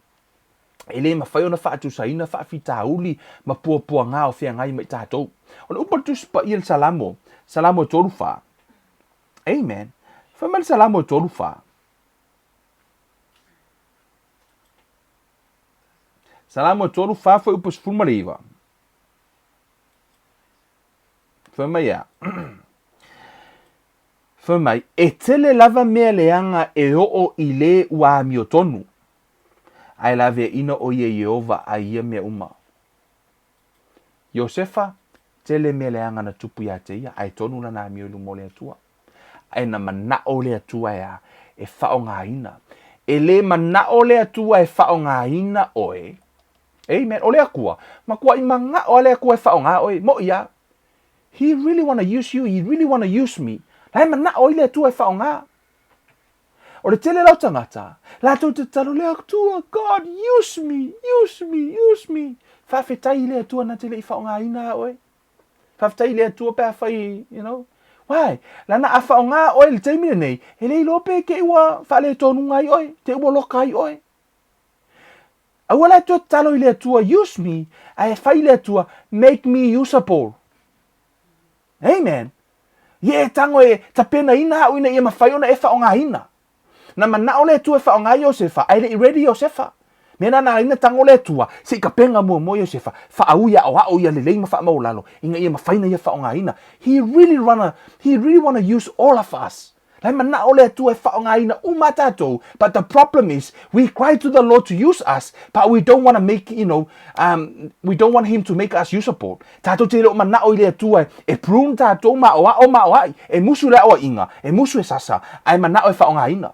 E le mawhai ona whaatu saina whaafita uli ma pua ngā o whea ngai mai tātou. O le upatu spa i el salamo tolu wha. Amen. Whamari salamo tolu wha. Salamo tolu wha wha upas fulmariwa. Whamai a. Whamai, e tele lava mea leanga e o i le ua mio tonu. Ai lave ina o ye Yehova a ia mea uma. Iosefa, tele mea leanga na tupu ya te ia, ai tonu na mi olu mo le atua. Ai na mana o le atua ya, e whao ngā ina. E le mana o le atua e whao ngā ina oe. Amen, o le akua. Ma kua i manga o le akua e whao ngā oe, mo ia. He really wanna use you, he really wanna use me. Lai mana o le atua e whao ngā. O le tele lau tangata, la tau te talo le atua, God, use me. Whawhetai le atua na tele I whao ngā ina oe. Whawhetai le atua pēr whai, you know. Wai, lana a whao ngā oe le teimina nei, he le lope ke ua whale tonu ngai oe, te ua loka ai oe. A wala tua talo I le atua, use me, a e whai le atua, make me usable. Amen. Ye tango e tapena ina hau ina ia mawhai ona e whao ngā ina. Na mana ole tu e wha o ngā Iosefa, ai le I ready Iosefa. Mena na ina tango le tua, se ka penga mo yo se fa au ya o ya le ma fa mo lalo. Inga ia ma faina ia fa nga ina. He really wanna use all of us. Lai mana ole tua fa nga ina umatato. But the problem is we cry to the Lord to use us, but we don't want to make, we don't want him to make us usable. Tato te lo mana ole tua e prune tato ma o ai. E musu le o inga, e musu e sasa. Ai mana o fa nga ina.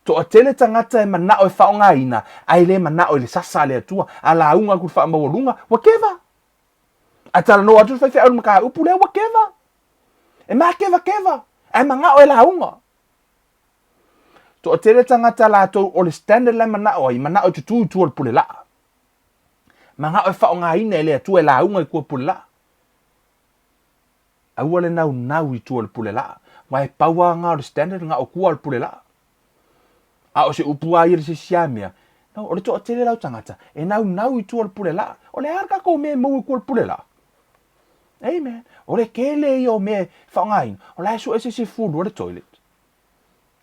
To a tele tangata e mana o fa nga ina, ai le mana o le sasa le tua, ala unga ku fa mawolunga, wakeva. Atala no atu fa fa maka upule wakeva. E ma keva. Ai manga o la unga. To a tele tangata la to o le standard le mana o tu o pule la. Manga o fa nga ina le tua la unga ku pule la. Au le nau i tu o pule la. Mai pawa nga o standard nga o ku o pule la. A o se upua i se siamia. No, o le to tele lau tangata. E nau i tuol pule la. O le harka ko me mau i kuol pule la. Amen. O le kele i o me whaongain. O le su ese se fulu o le toilet.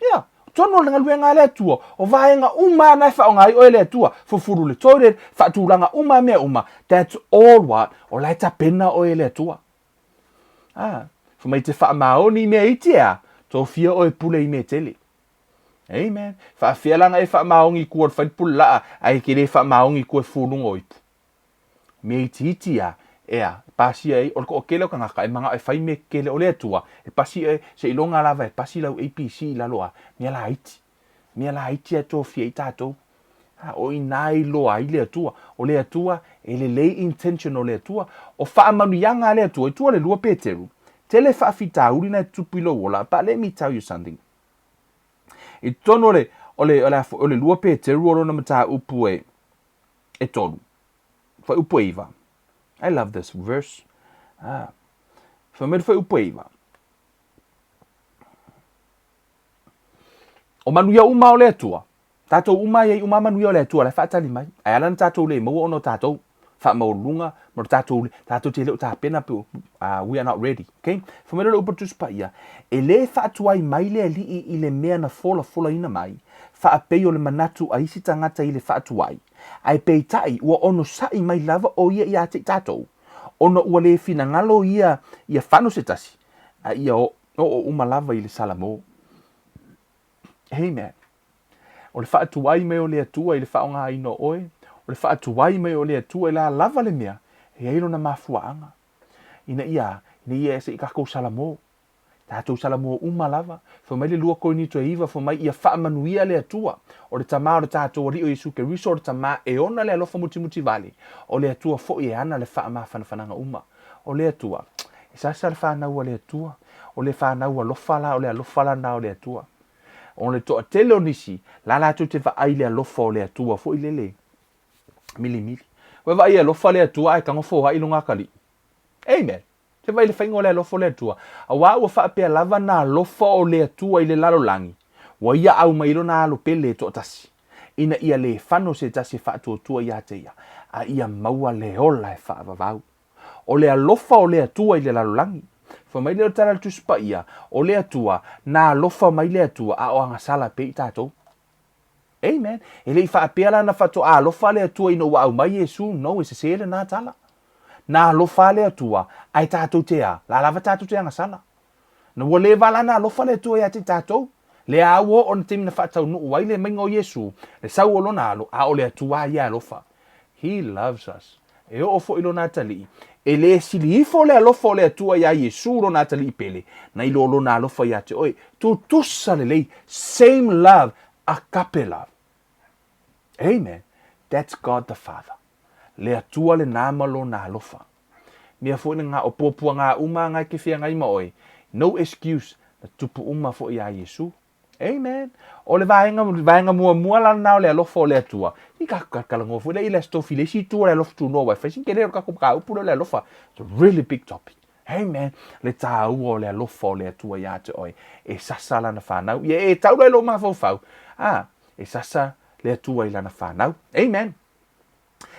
Yeah. Tono le ngalue ngā le tua. O vaenga uma nai whaongai o le tua. Fufuru le toilet. Whaatulanga uma mea uma. That's all what. O le ta pena o le tua. Fumai te whaamaoni mea itea. Tō fia o e pule i me tele. Amen. Fa fialanga e fa maongi ku fa pula ai kire fa maongi ku fulungo ipu. Me titia ea pasi ai o ko kelo kanga kai manga e fai me kele o le tua e pasi e se ilonga lava e pasi lau APC la loa me la haiti e to fie tato o inai lo ai le tua o le tua e le lei intention o le tua o fa manu yanga le tua le lua peteru tele fa fita urina tupilo wala but let me tell you something. I tono ole lua pe te ruoro na mata upu e tonu. Fa upu iwa. I love this verse. Fa me fa upu iwa. O manuia uma o le atua. Tato uma ye uma manuia o le atua. Le fa tali mai. Ai alan tato le mo ono tato. Fa maulunga. Mo tato te leo ta pena pe. We are not ready. Okay? Fa me le upu tuspa ia. E le fa tuai mai le li I le mea na fola ina mai. Fa apei o le manatu a isi tangata I le fa tuai. Ai pei tai ua ono sai mai lava o ia te tatou. Ono ua le fina ngalo ia whanu se tasi. Ia o uma lava I le salamo. Amen. O le fa tuai mai o le atua I le whaonga ino oe. O le fa tuai mai o le atua I la lava le mea. E eilo na mafuaanga. Ina ia e se I kako salamo. Tatou salamo uma lava. Fa mai le lua koe ni to iwa. Fa mai ia whaamanuia le atua. O le tama o le tatou ri o Yesu ke riso o le tama e ona le alofa muti vale. O le atua fo I ana le whaama whanawhananga uma. O le atua. E sasa le whanau le atua. O le whanau alofala o le alofala na o le atua. O le toa tele o nisi. La tu te vai le alofa o le atua fo I lele. Mili. Wa vai alofa le atua e kango fo hai lunga kali. Amen. Te vai le whaingo le alofa o le atua. A wā ua whaapea lava na alofa o le atua I le lalo langi. Wa ia au mailo na alo pele to tasi. Ina ia le whano se tasi whaatua tua ia te ia. A ia maua le ola e whaavavau. O le alofa o le atua I le lalo langi. Fa mai leo tara tu spa ia. O le atua na alofa mai le atua a o angasala pe I tātou. Amen. E le I whaapea la na whato a alofa le atua ino wa au mai Yesu. No, e se sere na tala. Na alofa le atua ai tātou te a. La lava tātou te angasala. Na ua le vala na alofa le atua ia te tātou. Le awo on te mina whaatau nuu wai le maingo Yesu. Le sau o lona alo a o le atua ia alofa. He loves us. E o ofo ilo nā tali. E le sili ifo le alofa o le atua ia Yesu lo nā tali pele. Na ilo lona alofa ia te oi. Tu tusa le lei. Same love. Agape love. Amen. That's God the Father. Le atua le nama lo nā alofa. Mea fo ina ngā opopua ngā uma ngā kewhia ngai maoi. No excuse. Na tupu uma fo ia Yesu. Amen. O le vaenga mua la nao le alofa o le atua. I kalango fu le ila stofi le si tua le alofa tunoa wai. Fai sin kere kako ka upu le alofa. It's a really big topic. Amen. Le tāua o le alofa o le atua ia te oi. E sasa lana whanau. Ia e tau le lo ma fau. E sasa le atua I lana whanau. Amen.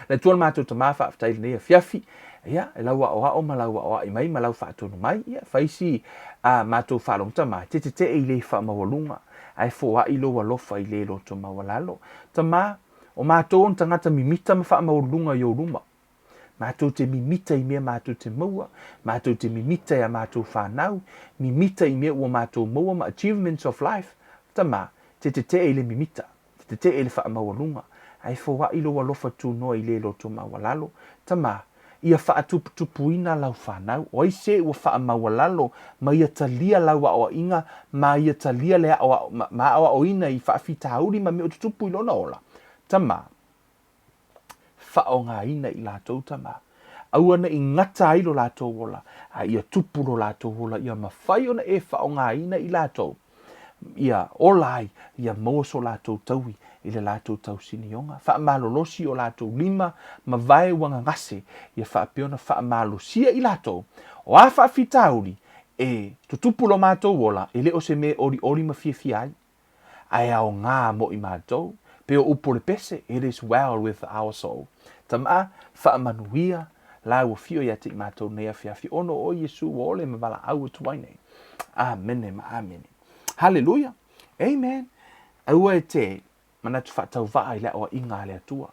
Le tuan mātou ta mawha aftai le nea fiafi. Ia, e laua o malaua o I mai malau whaatonu mai. Ia, faisi mātou whalong ta mai. Te I le wha mawalunga. Ai fo I loa lofa I le lo to mawalalo. Ta mā, O mātou on tangata mimita ma wha maurunga i o ruma. Mātou te mimita I mea mātou te maua. Mātou te mimita ia mātou whanau. Mimita I mea ua mātou maua ma achievements of life. Tama, te ele mimita. Te ele wha maurunga. Ai fōwa ilo ALOFA TUNOA I le loto mawalalo. Tama, ia wha tupuina lau whanau. O se ua wha mawalalo. Ma ia talia lau a inga. Ma ia talia lea ma awa o ina I wha whitauri ma me o tupu ilona ola. Tama, whao ngā ina I lātou tama. Auana I ngata ilo lātou ola. A ia tupuro lātou ola. Ia mawhai ona e whao ngā ina I lātou. Ia olai, ia mauso lātou taui. Ile lātou tau sinionga. Wha malolosi o lātou lima. Ma vai wanga ngase. Ia wha peona wha malosia I lātou. O a wha whitauri. E tutupulo mātou ola. Ele o se me ori ma fiai. Ai au ngā mo I mātou. Peo upole pese, it is well with our soul. Tama, whaamanuia, la ua fio ia te mātou nea whiawhi ono o Yesu o ole me wala au tuaine. Amen, amen. Hallelujah. Amen. Aua e te, manatu whaatau waa I lea o inga le atua.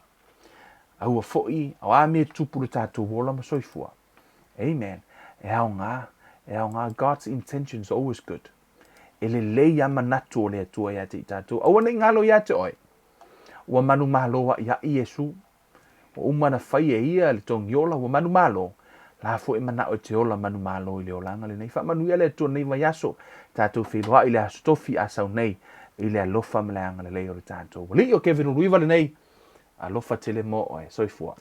Aua foi, au a me tupule tātou wola ma soifua. Amen. E au ngā, God's intentions are always good. Ele lei ama natu o le atua ia te tātou. Aua nei ngalo ia te oi. Ua manu maloa ia Yesu. O umana whai e ia le tongi ola. Ua manu malo. La fo e mana o te ola manu malo I le olanga le nei. Wha manu ia le atua nei vai aso. Tātou whiloa I le astofi asau nei. I le alofa me le anga le lei o le tātou. Li o Kevin Ruiva le nei. Alofa tele mo oe. Soifua.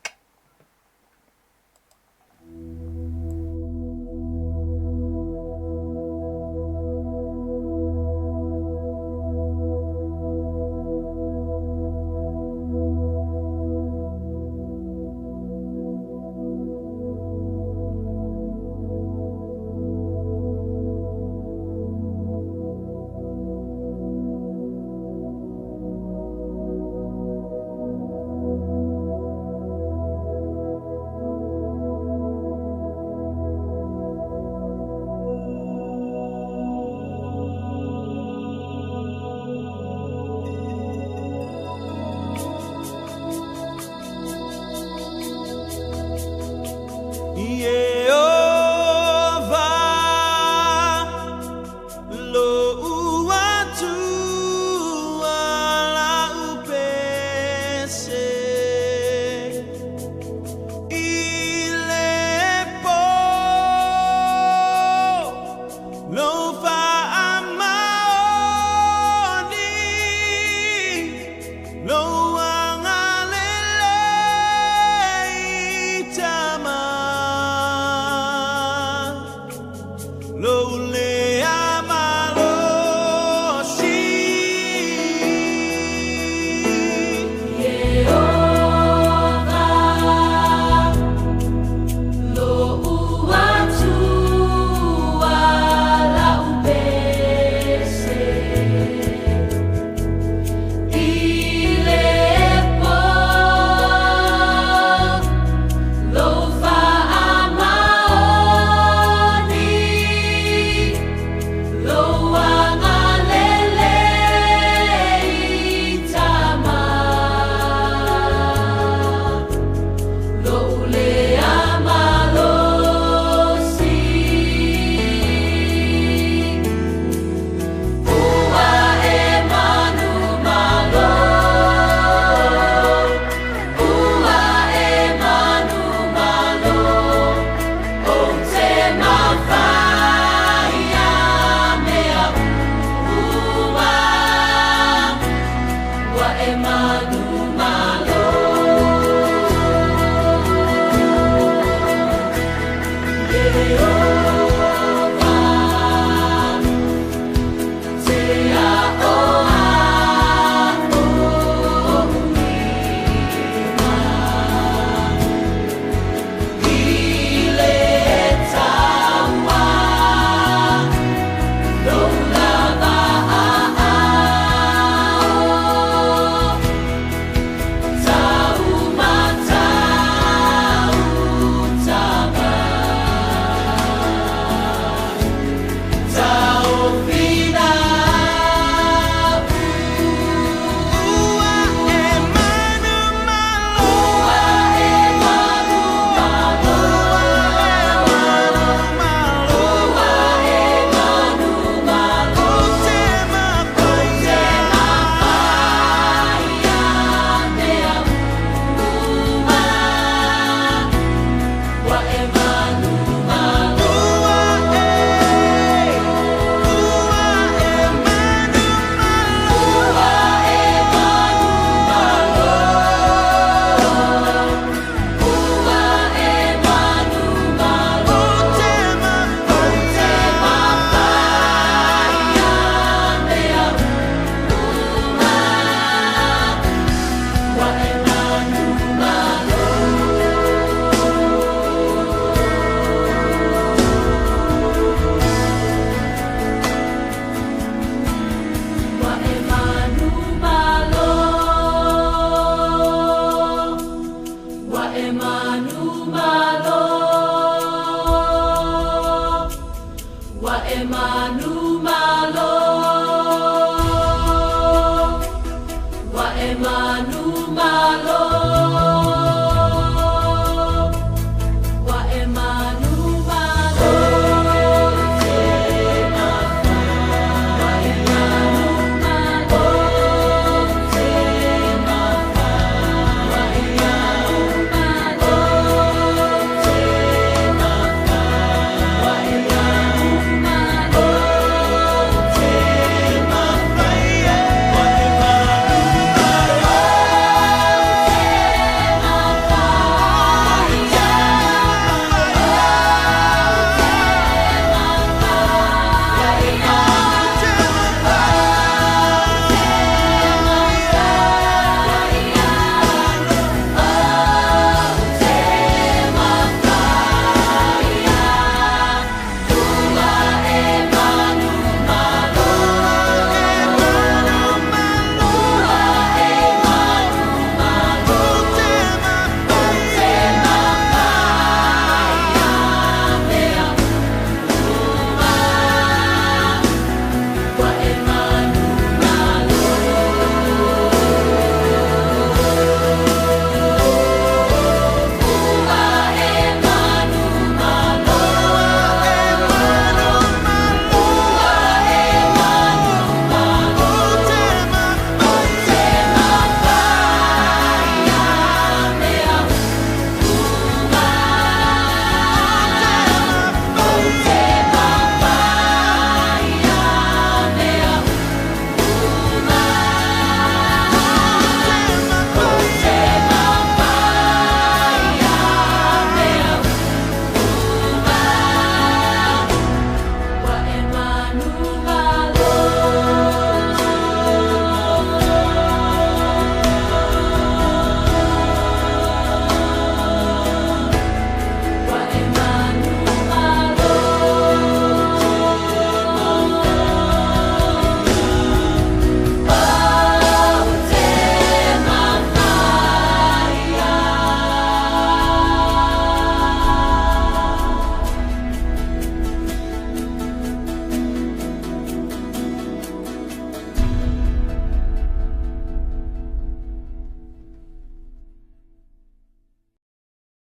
e manu